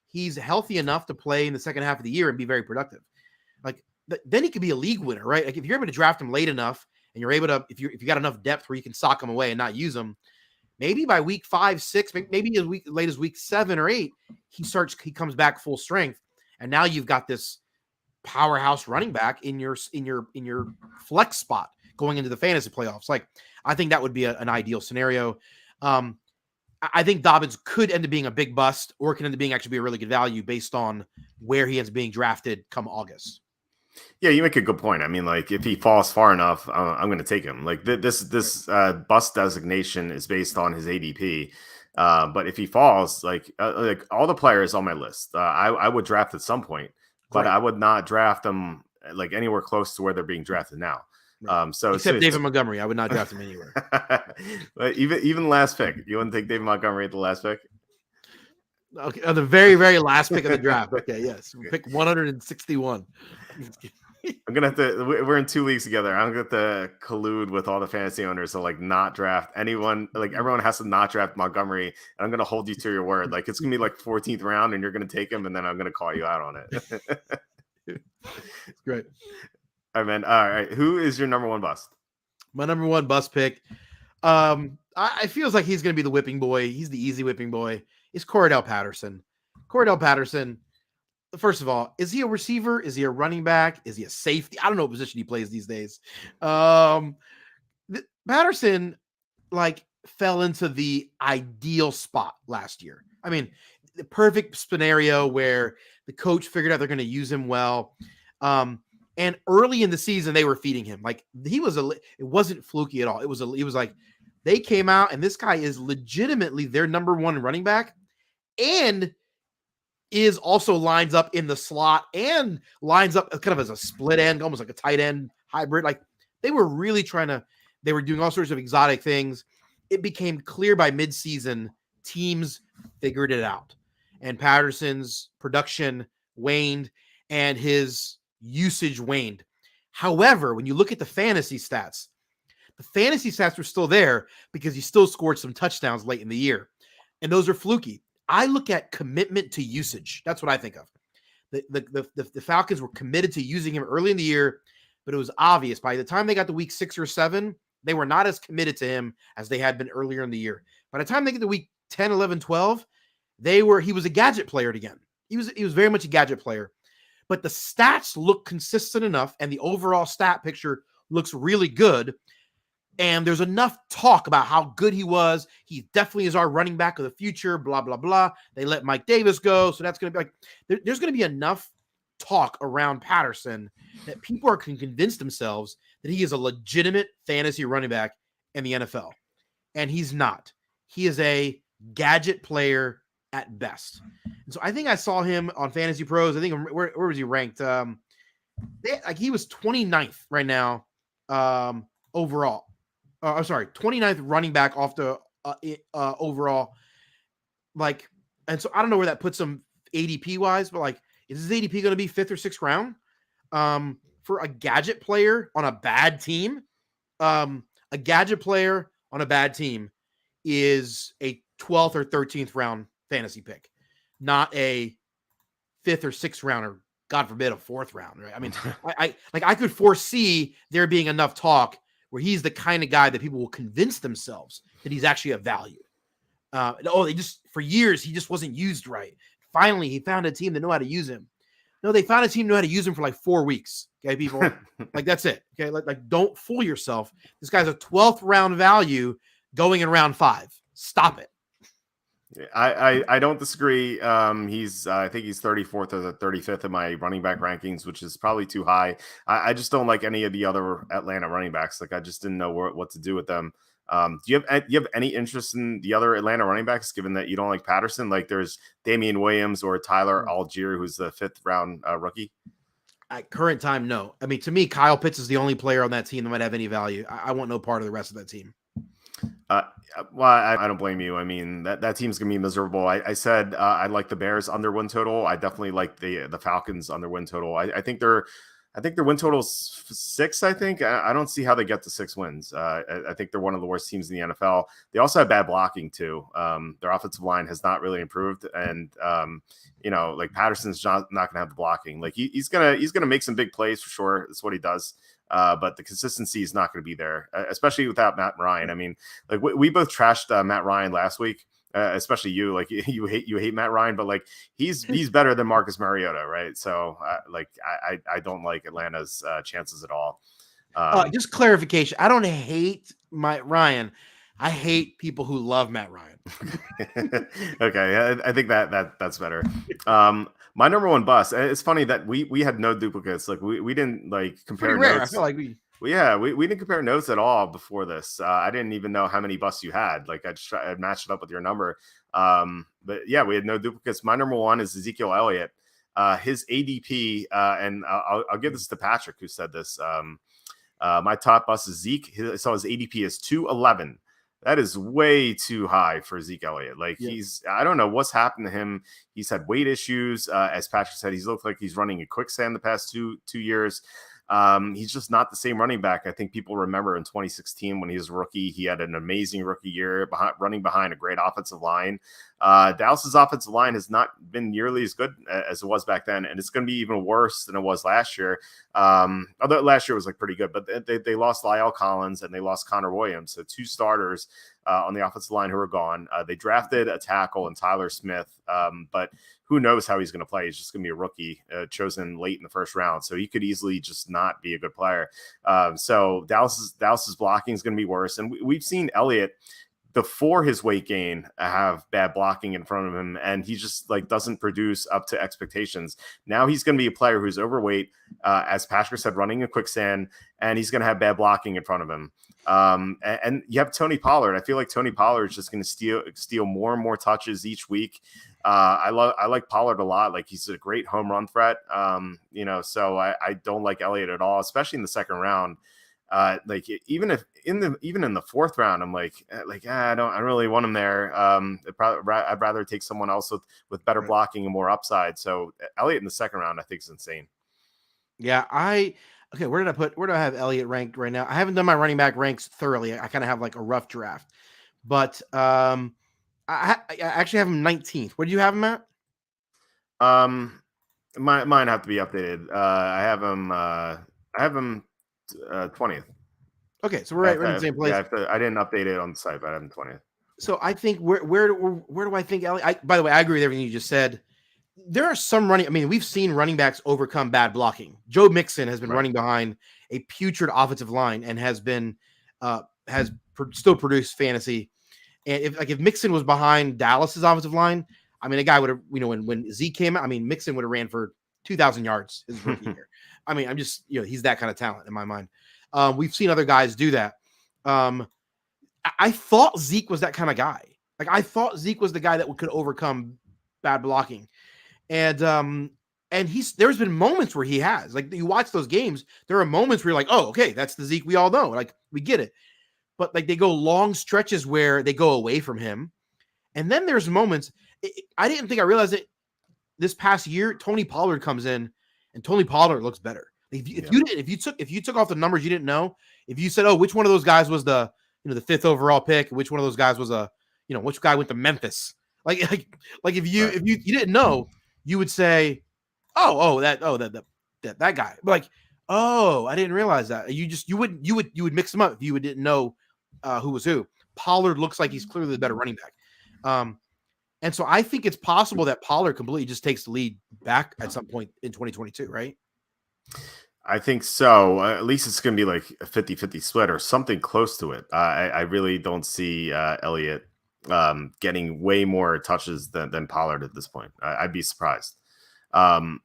he's healthy enough to play in the second half of the year and be very productive? Like then he could be a league winner, right? Like if you're able to draft him late enough and you're able to, if you got enough depth where you can sock him away and not use him, maybe by week 5, 6, maybe as late as week 7 or 8, he comes back full strength. And now you've got this powerhouse running back in your flex spot going into the fantasy playoffs. Like, I think that would be an ideal scenario. I think Dobbins could end up being a big bust, or can end up being actually be a really good value based on where he ends up being drafted come August. Yeah, you make a good point. I mean, like if he falls far enough, I'm going to take him. Like this bust designation is based on his ADP. But if he falls, like all the players on my list, I would draft at some point, but I would not draft them like anywhere close to where they're being drafted now. Right. Except David Montgomery, I would not draft him anywhere. But even last pick, you wouldn't take David Montgomery at the last pick? Okay, on the very, very last pick of the draft. Okay, yes, pick 161. I'm gonna have to. We're in 2 leagues together. I'm gonna have to collude with all the fantasy owners to like not draft anyone. Like everyone has to not draft Montgomery, and I'm gonna hold you to your word. Like it's gonna be like 14th round, and you're gonna take him, and then I'm gonna call you out on it. Great. All right, man. All right, who is your number one bust? My number one bust pick. I feels like he's gonna be the whipping boy. He's the easy whipping boy. Is Cordarrelle Patterson. Cordarrelle Patterson. First of all, is he a receiver? Is he a running back? Is he a safety? I don't know what position he plays these days. Patterson fell into the ideal spot last year. I mean, the perfect scenario where the coach figured out they're going to use him well. And early in the season, they were feeding him. Like it wasn't fluky at all. It was like they came out and this guy is legitimately their number one running back, and is also lines up in the slot and lines up kind of as a split end, almost like a tight end hybrid. Like they were really they were doing all sorts of exotic things. It became clear by midseason, teams figured it out, and Patterson's production waned and his usage waned. However, when you look at the fantasy stats were still there because he still scored some touchdowns late in the year, and those are fluky. I look at commitment to usage. That's what I think of. The Falcons were committed to using him early in the year, but it was obvious by the time they got to week 6 or 7, they were not as committed to him as they had been earlier in the year. By the time they get to week 10, 11, 12, he was a gadget player again. He was very much a gadget player, but the stats look consistent enough, and the overall stat picture looks really good. And there's enough talk about how good he was. He definitely is our running back of the future, blah, blah, blah. They let Mike Davis go. So that's going to be there's going to be enough talk around Patterson that people can convince themselves that he is a legitimate fantasy running back in the NFL. And he's not. He is a gadget player at best. And so I think I saw him on Fantasy Pros. I think, where was he ranked? He was 29th right now overall. I'm sorry, 29th running back off the overall. And so I don't know where that puts him ADP wise, but is his ADP going to be 5th or 6th round for a gadget player on a bad team? A gadget player on a bad team is a 12th or 13th round fantasy pick, not a 5th or 6th round, or God forbid a 4th round. Right? I mean, I could foresee there being enough talk where he's the kind of guy that people will convince themselves that he's actually of value. For years, he just wasn't used right. Finally, he found a team that knew how to use him. No, they found a team that knew how to use him for 4 weeks. Okay, people, that's it. Okay, don't fool yourself. This guy's a 12th round value going in round 5. Stop it. I don't disagree. He's I think he's 34th or the 35th in my running back rankings, which is probably too high. I just don't like any of the other Atlanta running backs. Like I just didn't know what to do with them. Do you have any interest in the other Atlanta running backs, given that you don't like Patterson? Like there's Damian Williams or Tyler Algier, who's the 5th round rookie. At current time, no. I mean, to me, Kyle Pitts is the only player on that team that might have any value. I want no part of the rest of that team. Uh, well, I don't blame you. I mean, that team's gonna be miserable. I said I like the Bears under win total. I definitely like the Falcons under win total. I think their win total's 6. I think I don't see how they get to 6 wins. I think they're one of the worst teams in the NFL. They also have bad blocking too. Their offensive line has not really improved, and like Patterson's not gonna have the blocking. Like he's gonna make some big plays for sure. That's what he does. But the consistency is not going to be there, especially without Matt Ryan. I mean, like we both trashed Matt Ryan last week, especially you. Like you hate Matt Ryan, but like he's better than Marcus Mariota, right? So I don't like Atlanta's chances at all. Just clarification: I don't hate Matt Ryan. I hate people who love Matt Ryan. Okay, I think that's better. My number one bust. It's funny that we had no duplicates. Like we didn't like compare notes. I feel like we didn't compare notes at all before this. I didn't even know how many busts you had. Like I matched it up with your number. But yeah, we had no duplicates. My number one is Ezekiel Elliott. His ADP, and I'll give this to Patrick, who said this. My top bust is Zeke. So his ADP is 211. That is way too high for Zeke Elliott. Like I don't know what's happened to him. He's had weight issues. As Patrick said, he's looked like he's running a quicksand the past two years. He's just not the same running back. I think people remember in 2016 when he was a rookie, he had an amazing rookie year running behind a great offensive line. Dallas's offensive line has not been nearly as good as it was back then, and it's going to be even worse than it was last year. Although last year was like pretty good, but they lost Lyle Collins and they lost Connor Williams, so 2 starters on the offensive line who are gone. They drafted a tackle in Tyler Smith, but who knows how he's going to play? He's just going to be a rookie chosen late in the first round, so he could easily just not be a good player. So Dallas's blocking is going to be worse, and we've seen Elliott before his weight gain have bad blocking in front of him, and he just like doesn't produce up to expectations. Now he's going to be a player who's overweight, as Patrick said, running a quicksand, and he's going to have bad blocking in front of him. And you have Tony Pollard. I feel like Tony Pollard is just going to steal more and more touches each week. I like Pollard a lot. Like he's a great home run threat. So I don't like Elliott at all, especially in the second round. Like even in the 4th round, I'm like I don't really want him there. I'd rather take someone else with better blocking and more upside. So Elliott in the second round, I think is insane. Yeah, okay. Where do I have Elliott ranked right now? I haven't done my running back ranks thoroughly. I kind of have like a rough draft, but I actually have him 19th. Where do you have him at? Mine have to be updated. I have him 20th. Okay, so we're in the same place. Yeah, I didn't update it on the site, but I have him 20th. So I think where do I think Elliott? By the way, I agree with everything you just said. There are some we've seen running backs overcome bad blocking. Joe Mixon has been running behind a putrid offensive line and has been still produced fantasy. And if Mixon was behind Dallas's offensive line, I mean, the guy would have, when Zeke came out, I mean, Mixon would have ran for 2,000 yards his rookie year. I mean, I'm just, he's that kind of talent in my mind. We've seen other guys do that. I thought Zeke was that kind of guy. Like I thought Zeke was the guy that could overcome bad blocking. And there's been moments where he has, like, you watch those games, there are moments where you're like, oh, okay, that's the Zeke we all know. Like, we get it. But like they go long stretches where they go away from him. And then there's moments, I didn't think I realized it this past year, Tony Pollard comes in and Tony Pollard looks better. If you took off the numbers you didn't know, if you said, oh, which one of those guys was the 5th overall pick, which one of those guys was which guy went to Memphis? Like if you didn't know, you would say, that guy. But like, oh, I didn't realize that. You would mix them up if you didn't know who was who. Pollard looks like he's clearly the better running back. And so I think it's possible that Pollard completely just takes the lead back at some point in 2022, right? I think so. At least it's going to be like a 50-50 split or something close to it. I really don't see Elliott getting way more touches than Pollard at this point. I'd be surprised. And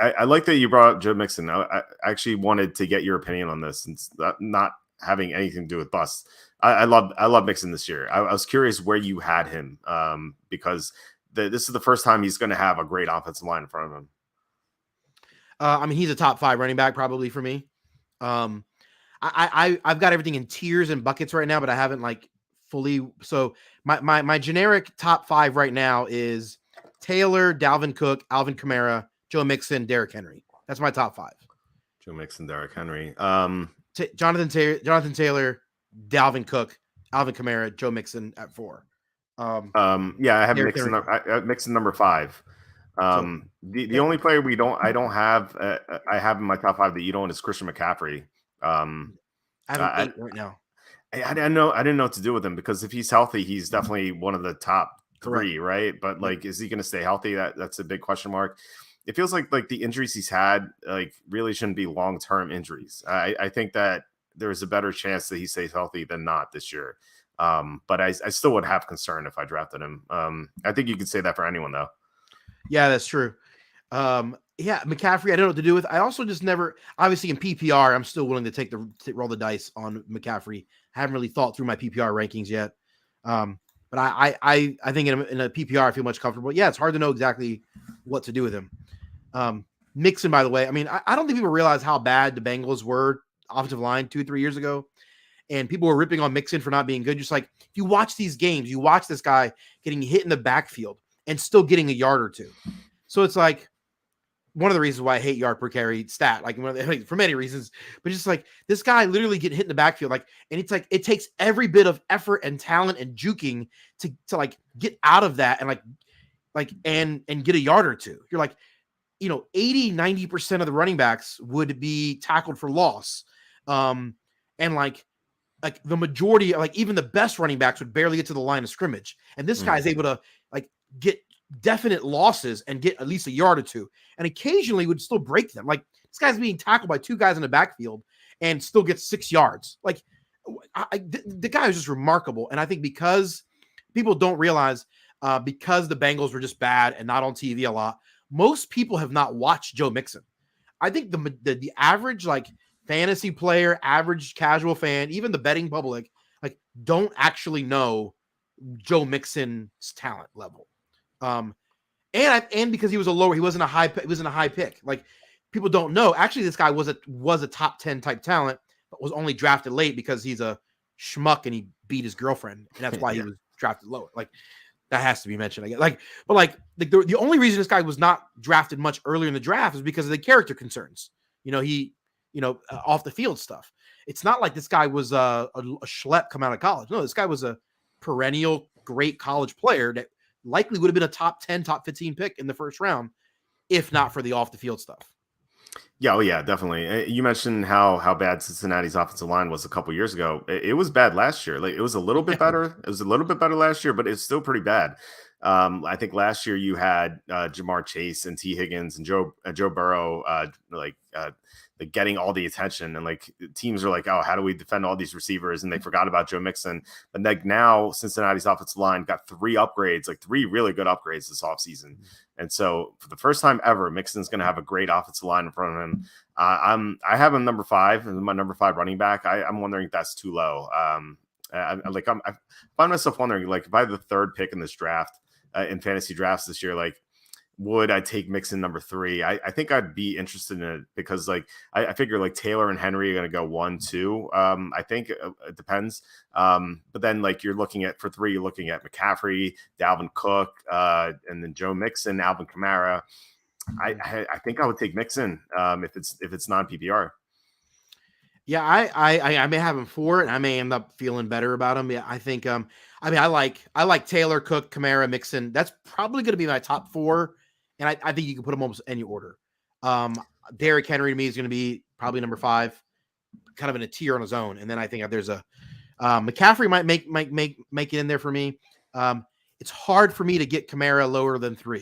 I like that you brought up Joe Mixon. I actually wanted to get your opinion on this, since not having anything to do with busts. I love Mixon this year. I was curious where you had him, because this is the first time he's going to have a great offensive line in front of him. I mean, he's a top 5 running back probably for me. I've got everything in tiers and buckets right now, but I haven't like fully. So my generic top 5 right now is Taylor, Dalvin Cook, Alvin Kamara, Joe Mixon, Derrick Henry. That's my top 5. Joe Mixon, Derrick Henry, Jonathan Taylor, Dalvin Cook, Alvin Kamara, Joe Mixon at 4. Yeah, I have Mixon number 5. The only player I don't have I have in my top 5 that you don't is Christian McCaffrey. I have 8 right now. I didn't know what to do with him, because if he's healthy, he's definitely one of the top 3, right? But like, is he going to stay healthy? That's a big question mark. It feels like the injuries he's had like really shouldn't be long-term injuries. I think that there's a better chance that he stays healthy than not this year. But I still would have concern if I drafted him. I think you could say that for anyone though. Yeah, that's true. Yeah, McCaffrey, I don't know what to do with. I also just never, obviously in PPR, I'm still willing to roll the dice on McCaffrey. I haven't really thought through my PPR rankings yet. But I think in a PPR, I feel much comfortable. Yeah, it's hard to know exactly what to do with him. Mixon, by the way, I mean, I don't think people realize how bad the Bengals were offensive line 2-3 years ago. And people were ripping on Mixon for not being good. Just like, if you watch these games, you watch this guy getting hit in the backfield and still getting a yard or 2. So it's like one of the reasons why I hate yard per carry stat, like for many reasons, but just like this guy literally getting hit in the backfield. Like, and it's like, it takes every bit of effort and talent and juking to like get out of that and get a yard or 2. You're like, 80-90% of the running backs would be tackled for loss. And like the majority, like even the best running backs would barely get to the line of scrimmage. And this guy is able to like get definite losses and get at least a yard or 2, and occasionally would still break them. Like, this guy's being tackled by 2 guys in the backfield and still gets 6 yards. Like, the guy is just remarkable. And I think because people don't realize, because the Bengals were just bad and not on TV a lot, most people have not watched Joe Mixon. I think the average like fantasy player, average casual fan, even the betting public, like, don't actually know Joe Mixon's talent level. And because he wasn't a high pick. Like, people don't know. Actually, this guy was a top 10 type talent, but was only drafted late because he's a schmuck and he beat his girlfriend, and that's why he was drafted lower. Like, that has to be mentioned, I guess. The only reason this guy was not drafted much earlier in the draft is because of the character concerns. Off the field stuff. It's not like this guy was a schlep come out of college. No, this guy was a perennial great college player that likely would have been a top 10, top 15 pick in the first round, if not for the off the field stuff. Yeah, oh yeah, definitely. You mentioned how bad Cincinnati's offensive line was a couple years ago. It was bad last year. Like, it was a little bit better. It was a little bit better last year, but it's still pretty bad. I think last year you had Jamar Chase and T. Higgins and Joe Burrow getting all the attention, and like teams are like, oh, how do we defend all these receivers? And they forgot about Joe Mixon. But like now Cincinnati's offensive line got 3 upgrades, like 3 really good upgrades this offseason. And so for the first time ever, Mixon's going to have a great offensive line in front of him. I have him number 5, and my number 5 running back. I'm wondering if that's too low. I find myself wondering, like, if I had the 3rd pick in this draft, in fantasy drafts this year, like, would I take Mixon number 3? I think I'd be interested in it, because like I figure like Taylor and Henry are going to go 1, 2. I think it depends. But then like you're looking at 3, you're looking at McCaffrey, Dalvin Cook, and then Joe Mixon, Alvin Kamara. I think I would take Mixon if it's non PPR. Yeah, I may have him 4, and I may end up feeling better about him. Yeah, I think I like Taylor, Cook, Kamara, Mixon. That's probably going to be my top 4, and I think you can put them almost any order. Derrick Henry to me is going to be probably number 5, kind of in a tier on his own, and then I think there's a McCaffrey might make it in there for me. It's hard for me to get Kamara lower than 3.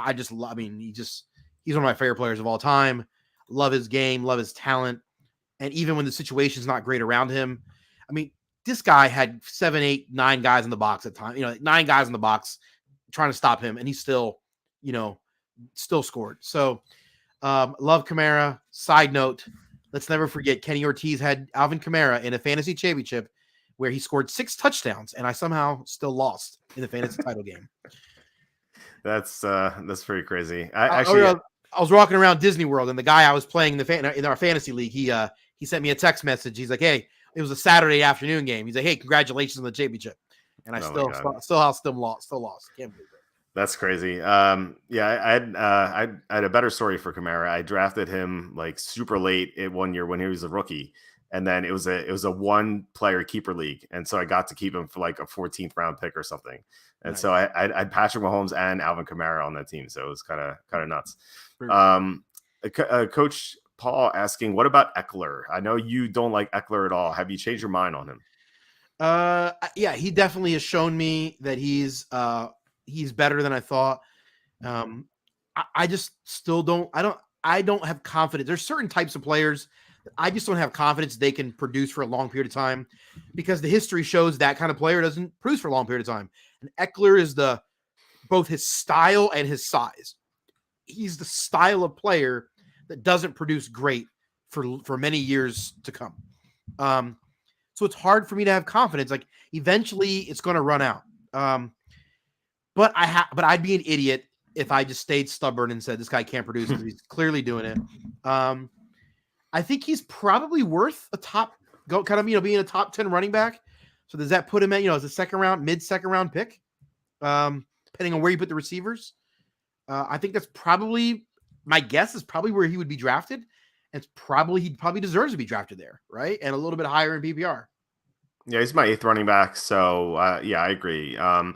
He's one of my favorite players of all time. Love his game, love his talent. And even when the situation's not great around him, I mean, this guy had 7, 8, 9 guys in the box at time. 9 guys in the box trying to stop him, and he still scored. So love Kamara. Side note, let's never forget Kenny Ortiz had Alvin Kamara in a fantasy championship where he scored 6 touchdowns, and I somehow still lost in the fantasy title game. That's pretty crazy. I was walking around Disney World, and the guy I was playing in our fantasy league, he sent me a text message. He's like, "Hey, it was a Saturday afternoon game." He's like, "Hey, congratulations on the championship," and I still lost. Can't believe it. That's crazy. I had a better story for Kamara. I drafted him like super late in one year when he was a rookie, and then it was a 1-player keeper league, and so I got to keep him for like a 14th round pick or something. And nice. So I had Patrick Mahomes and Alvin Kamara on that team, so it was kind of nuts. Coach Paul asking, what about Eckler? I know you don't like Eckler at all. Have you changed your mind on him? Yeah, he definitely has shown me that he's better than I thought. I just still don't have confidence. There's certain types of players that I just don't have confidence they can produce for a long period of time, because the history shows that kind of player doesn't produce for a long period of time. And Eckler is both his style and his size. He's the style of player that doesn't produce great for many years to come. So it's hard for me to have confidence. Like, eventually it's going to run out. But I'd be an idiot if I just stayed stubborn and said this guy can't produce, because he's clearly doing it. I think he's probably worth being a top 10 running back. So does that put him at, as a mid-second round pick? Depending on where you put the receivers. I think that's probably, my guess is probably where he would be drafted. And he probably deserves to be drafted there, right? And a little bit higher in PPR. Yeah, he's my 8th running back. So yeah, I agree. And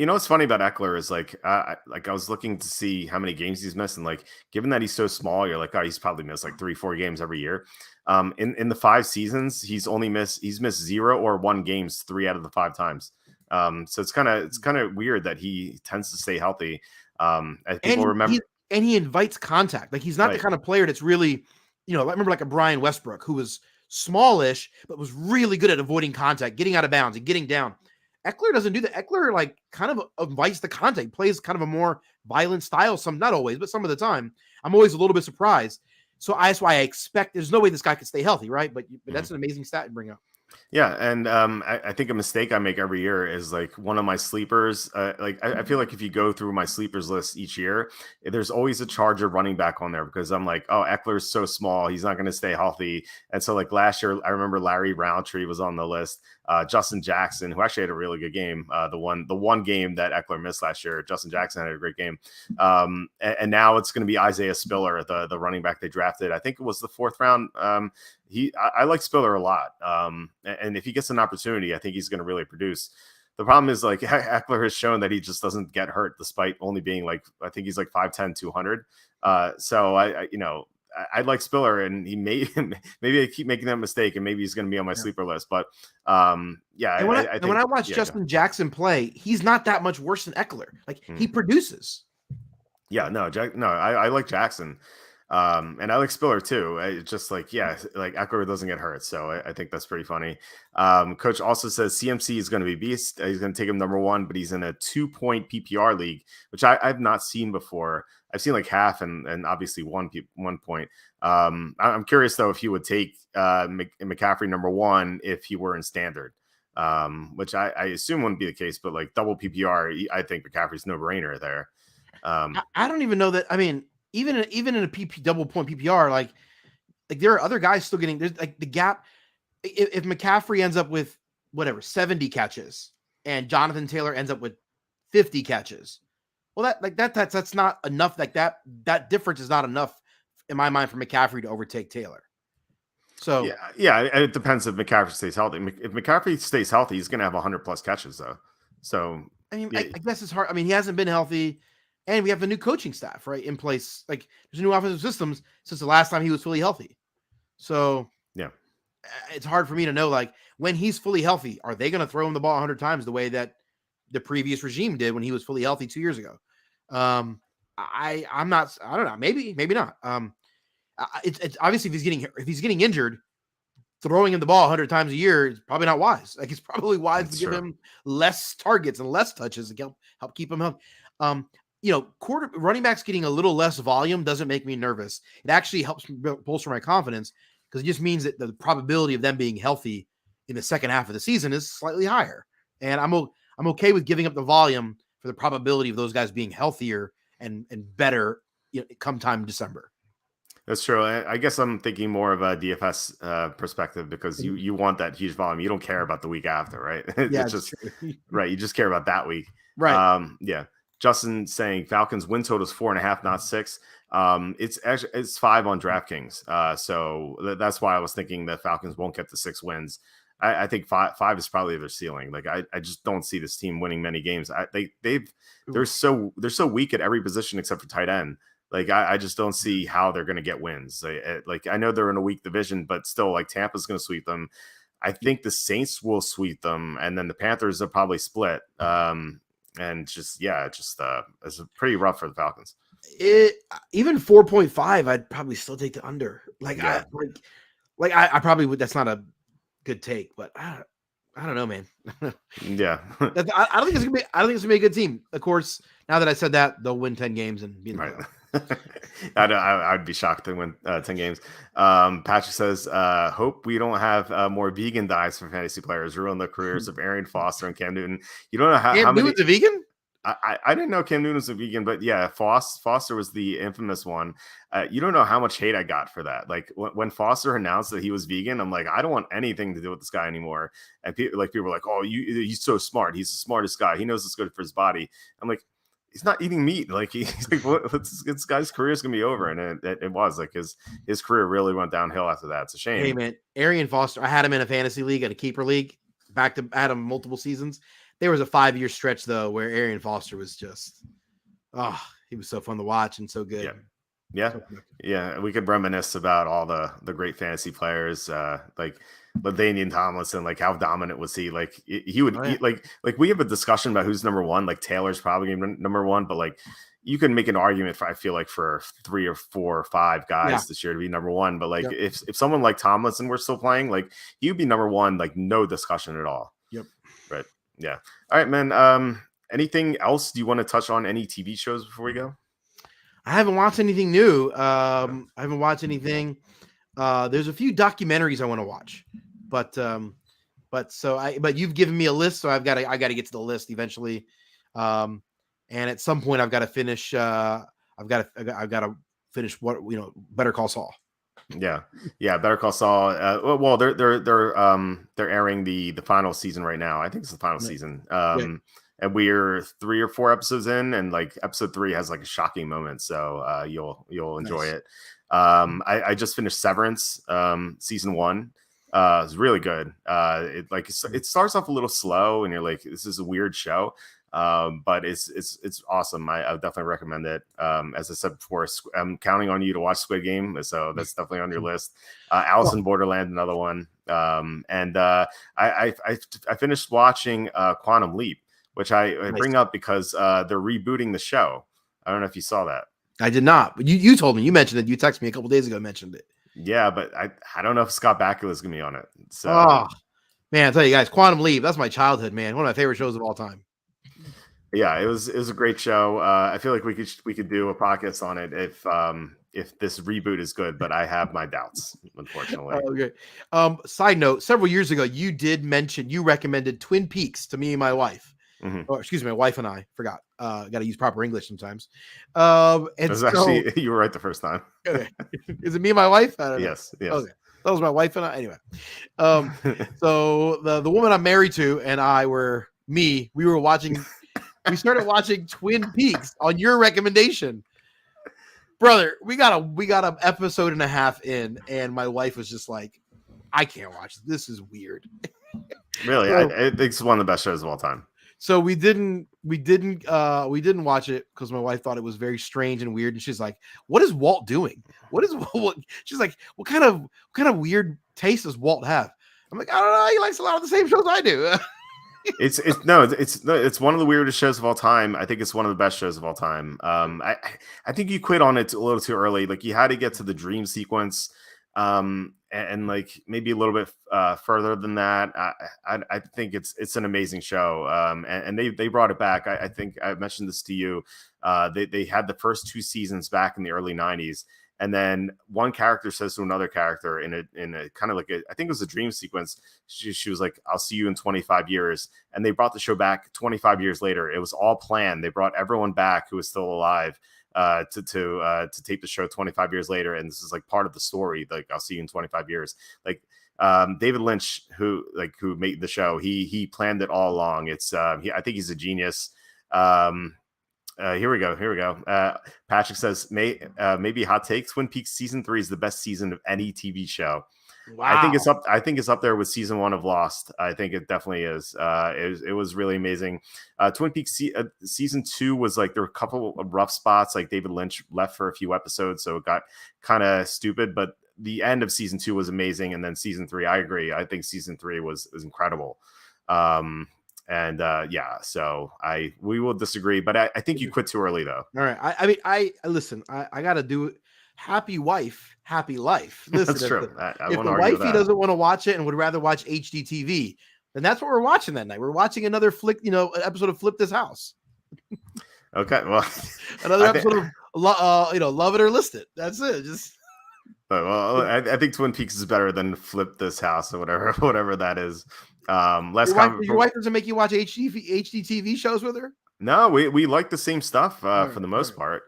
what's funny about Eckler is I was looking to see how many games he's missed, and like, given that he's so small, you're like, oh, he's probably missed like 3-4 games every year. In the 5 seasons, he's missed 0 or 1 games 3 out of the 5 times. So it's kind of weird that he tends to stay healthy. As people remember, he invites contact. Like, he's not the kind of player that's really, I remember like a Brian Westbrook, who was smallish, but was really good at avoiding contact, getting out of bounds and getting down. Eckler doesn't do that. Eckler kind of invites the contact, plays kind of a more violent style. Not always, but some of the time. I'm always a little bit surprised. So that's why I expect there's no way this guy could stay healthy, right? But that's an amazing stat to bring up. Yeah, and I think a mistake I make every year is like one of my sleepers. I feel like if you go through my sleepers list each year, there's always a Charger running back on there, because I'm like, oh, Eckler's so small, he's not going to stay healthy. And so like last year, I remember Larry Roundtree was on the list. Justin Jackson, who actually had a really good game. The one game that Eckler missed last year, Justin Jackson had a great game. And now it's going to be Isaiah Spiller, the running back they drafted. I think it was the 4th round. I like Spiller a lot. And if he gets an opportunity, I think he's going to really produce. The problem is, like, Eckler has shown that he just doesn't get hurt, despite only being like, I think he's like 5'10", 200. So I like Spiller, and maybe I keep making that mistake, and maybe he's going to be on my sleeper list. But yeah. And when I watch Justin Jackson play, he's not that much worse than Eckler. Like, he produces. Yeah, I like Jackson. And I like Spiller too. It's just like, Eckler doesn't get hurt. So I think that's pretty funny. Coach also says CMC is going to be beast. He's going to take him number 1, but he's in a 2-point PPR league, which I've not seen before. I've seen like half and obviously 1 point. I'm curious though, if he would take McCaffrey number 1 if he were in standard, which I assume wouldn't be the case, but like double PPR, I think McCaffrey's no brainer there. I don't even know that. I mean, even in a double point PPR, like there are other guys still getting, there's like the gap. If McCaffrey ends up with 70 catches and Jonathan Taylor ends up with 50 catches, well, that's not enough. Like that difference is not enough in my mind for McCaffrey to overtake Taylor. So yeah, it depends if McCaffrey stays healthy. If McCaffrey stays healthy, he's going to have 100+ catches though. So I mean, I guess it's hard. I mean, he hasn't been healthy. And we have a new coaching staff, right, in place. Like, there's new offensive systems since the last time he was fully healthy. So, yeah, it's hard for me to know, like, when he's fully healthy, are they going to throw him the ball 100 times the way that the previous regime did when he was fully healthy 2 years ago? I'm not. I don't know. Maybe not. It's obviously if he's getting injured, throwing him the ball 100 times a year is probably not wise. Like, it's probably wise to give him less targets and less touches to help keep him healthy. Running backs getting a little less volume doesn't make me nervous. It actually helps bolster my confidence, because it just means that the probability of them being healthy in the second half of the season is slightly higher. And I'm okay with giving up the volume for the probability of those guys being healthier and better come time December. That's true. I guess I'm thinking more of a DFS perspective, because you want that huge volume. You don't care about the week after, right? Yeah, it's just right. You just care about that week, right? Yeah. Justin saying Falcons win total is 4.5, not 6. It's 5 on DraftKings. So that's why I was thinking the Falcons won't get the 6 wins. I think five is probably their ceiling. Like, I just don't see this team winning many games. They're so weak at every position except for tight end. Like, I just don't see how they're going to get wins. Like, I know they're in a weak division, but still, like, Tampa's going to sweep them. I think the Saints will sweep them, and then the Panthers will probably split. And it's pretty rough for the Falcons. Even 4.5, I'd probably still take the under. Like, yeah. I probably would. That's not a good take, but I don't know, man. Yeah, I don't think it's gonna be a good team. Of course, now that I said that, they'll win 10 games and be right. I'd be shocked to win 10 games. Patrick says, hope we don't have more vegan diets for fantasy players, ruin the careers of Arian Foster and Cam Newton. You don't know how many. Newton's a vegan? I didn't know Cam Newton was a vegan, but yeah, Foster was the infamous one. You don't know how much hate I got for that. Like, when Foster announced that he was vegan, I'm like, I don't want anything to do with this guy anymore. And people were like, oh, he's so smart. He's the smartest guy. He knows it's good for his body. I'm like, he's not eating meat. Like, he's like, this guy's career is gonna be over, and it was like his career really went downhill after that. It's a shame. Hey man, Arian Foster, I had him in a fantasy league and a keeper league. I had him multiple seasons. There was a 5-year stretch though where Arian Foster was just, he was so fun to watch and so good. Yeah. We could reminisce about all the great fantasy players, like LaDainian Tomlinson. Like, how dominant was he? Like, he would eat, like we have a discussion about who's number one. Like, Taylor's probably number one, but like, you can make an argument for, I feel like, for 3 or 4 or 5 guys this year to be number one. But like, if someone like Tomlinson were still playing, like, he would be number one, like, no discussion at all. Yep. Right. Yeah. All right, man. Anything else? Do you want to touch on any TV shows before we go? I haven't watched anything new. I haven't watched anything. There's a few documentaries I want to watch, but you've given me a list, so I got to get to the list eventually. And at some point I've got to finish. I've got to finish Better Call Saul. Yeah. Better Call Saul. Well, they're airing the final season right now. I think it's the final season. And we're 3 or 4 episodes in, and like episode 3 has like a shocking moment. So you'll enjoy it. I just finished Severance, season 1. It's really good. It starts off a little slow, and you're like, this is a weird show. But it's awesome. I would definitely recommend it. As I said before, I'm counting on you to watch Squid Game, so that's definitely on your list. Alice in Borderland, another one. And I finished watching Quantum Leap, which I bring up because they're rebooting the show. I don't know if you saw that. I did not, but you told me, you mentioned it. You texted me a couple days ago, mentioned it. Yeah, but I don't know if Scott Bakula is gonna be on it. So, man, I tell you guys, Quantum Leap, that's my childhood, man. One of my favorite shows of all time. Yeah, it was a great show. I feel like we could do a podcast on it if this reboot is good, but I have my doubts, unfortunately. Okay. Side note: several years ago, you recommended Twin Peaks to me and my wife. Mm-hmm. Or excuse me, my wife and I forgot. Got to use proper English sometimes. Actually, you were right the first time. Okay. Is it me and my wife? I don't know. Yes. Okay. That was my wife and I. Anyway, so the woman I'm married to and I we were watching. We started watching Twin Peaks on your recommendation, brother. We got an episode and a half in, and my wife was just like, "I can't watch this. This is weird." Really, I think it's one of the best shows of all time. So we didn't watch it because my wife thought it was very strange and weird, and she's like, "What is Walt doing? What?" She's like, "What kind of weird taste does Walt have?" I'm like, "I don't know. He likes a lot of the same shows I do." It's one of the weirdest shows of all time. I think it's one of the best shows of all time. I think you quit on it a little too early. Like, you had to get to the dream sequence. and like maybe a little bit further than that. I think it's an amazing show. And they brought it back. I think I mentioned this to you. They had the first 2 seasons back in the early 90s. And then one character says to another character in a kind of like I think it was a dream sequence. She was like, "I'll see you in 25 years." And they brought the show back 25 years later. It was all planned. They brought everyone back who was still alive to tape the show 25 years later. And this is like part of the story. Like, "I'll see you in 25 years." Like David Lynch, who made the show, he planned it all along. It's I think he's a genius. Here we go. Patrick says, maybe hot take. Twin Peaks season 3 is the best season of any TV show. Wow. I think it's up there with season 1 of Lost. I think it definitely is. It was really amazing. Twin Peaks season 2 was like, there were a couple of rough spots. Like David Lynch left for a few episodes, so it got kind of stupid. But the end of season 2 was amazing, and then season 3, I agree. I think season 3 was incredible. So we will disagree, but I think you quit too early though. All right. I listen, I got to do it. Happy wife, happy life. Listen, that's true. If the wifey doesn't want to watch it and would rather watch HGTV, then that's what we're watching that night. We're watching another an episode of Flip This House. Okay. Well, another episode of Love It or List It. That's it. Just. Well, I think Twin Peaks is better than Flip This House or whatever that is. Your wife doesn't make you watch HGTV shows with her? No, we like the same stuff for the most part.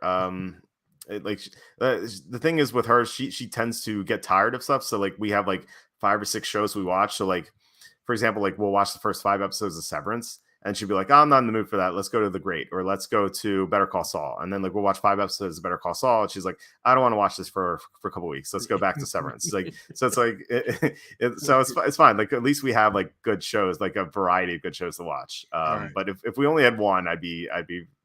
The thing is with her, she tends to get tired of stuff. So like we have like 5 or 6 shows we watch. So like, for example, like we'll watch the first 5 episodes of Severance, and she'll be like, "Oh, I'm not in the mood for that. Let's go to The Great, or let's go to Better Call Saul." And then like we'll watch 5 episodes of Better Call Saul, and she's like, "I don't want to watch this for a couple of weeks. Let's go back to Severance." Like, so it's like, it's fine. Like at least we have like good shows, like a variety of good shows to watch. Right. But if we only had one, I'd be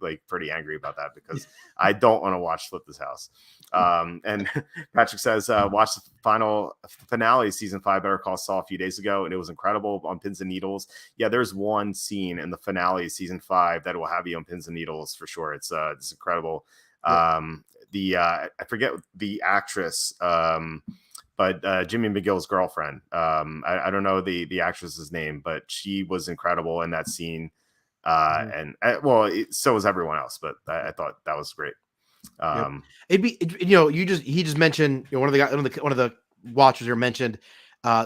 like pretty angry about that, because I don't want to watch Flip This House. And Patrick says, watch the final finale season 5 Better Call Saul a few days ago, and it was incredible on pins and needles. Yeah, there's one scene in the finale season 5 that will have you on pins and needles for sure. It's incredible. I forget the actress, but Jimmy McGill's girlfriend. I don't know the actress's name, but she was incredible in that scene. So was everyone else, but I thought that was great. He just mentioned, one of the watchers here mentioned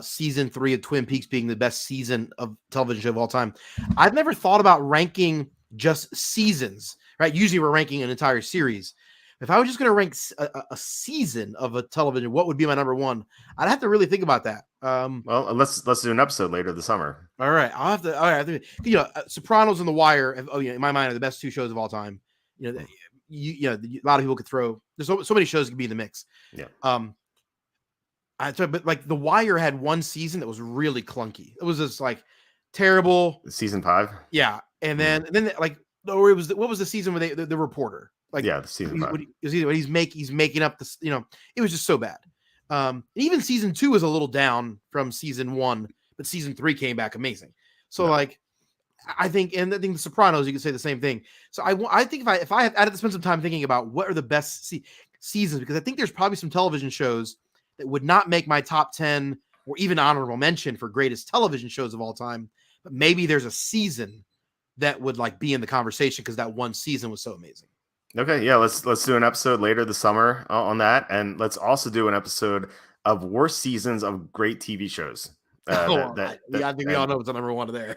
season 3 of Twin Peaks being the best season of television show of all time. I've never thought about ranking just seasons, right? Usually we're ranking an entire series. If I was just going to rank a season of a television, what would be my number 1? I'd have to really think about that. Well, let's do an episode later this summer. All right. I'll have to. All right. Sopranos and The Wire, in my mind, are the best 2 shows of all time. A lot of people could throw. There's so many shows that could be in the mix. Yeah. But like The Wire had one season that was really clunky. It was just like terrible. Season 5. Yeah, and then like, or it was what was the season where the reporter? Like, yeah, the season 5. He's making up this. It was just so bad. Even season 2 was a little down from season 1, but season 3 came back amazing. So like, I think The Sopranos, you could say the same thing. So I think if I had to spend some time thinking about what are the best seasons, because I think there's probably some television shows that would not make my top 10 or even honorable mention for greatest television shows of all time, but maybe there's a season that would like be in the conversation because that one season was so amazing. Okay, yeah, let's do an episode later this summer on that, and let's also do an episode of worst seasons of great TV shows. I think we all know what's the number 1 there.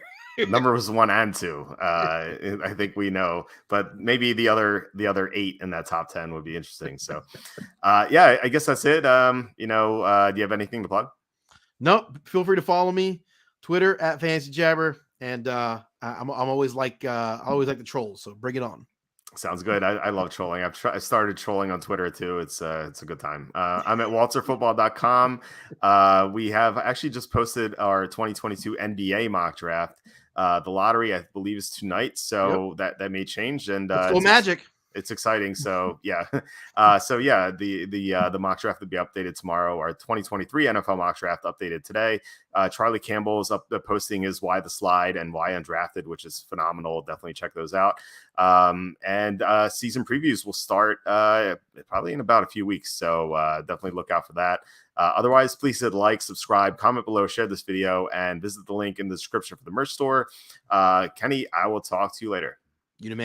Number was 1 and 2. I think we know, but maybe the other 8 in that top 10 would be interesting. So, I guess that's it. Do you have anything to plug? No, feel free to follow me, Twitter @FantasyJabber, and I'm always like the trolls. So bring it on. Sounds good. I love trolling. I started trolling on Twitter too. It's a good time. I'm at walterfootball.com. We have actually just posted our 2022 NBA mock draft. The lottery, I believe, is tonight, so that may change. And let's go Magic. it's exciting. So yeah, the mock draft will be updated tomorrow. Our 2023 NFL mock draft updated today. Charlie Campbell is posting his why the slide and why undrafted, which is phenomenal. Definitely check those out. And season previews will start probably in about a few weeks. So definitely look out for that. Otherwise, please hit like, subscribe, comment below, share this video, and visit the link in the description for the merch store. Kenny, I will talk to you later. You know,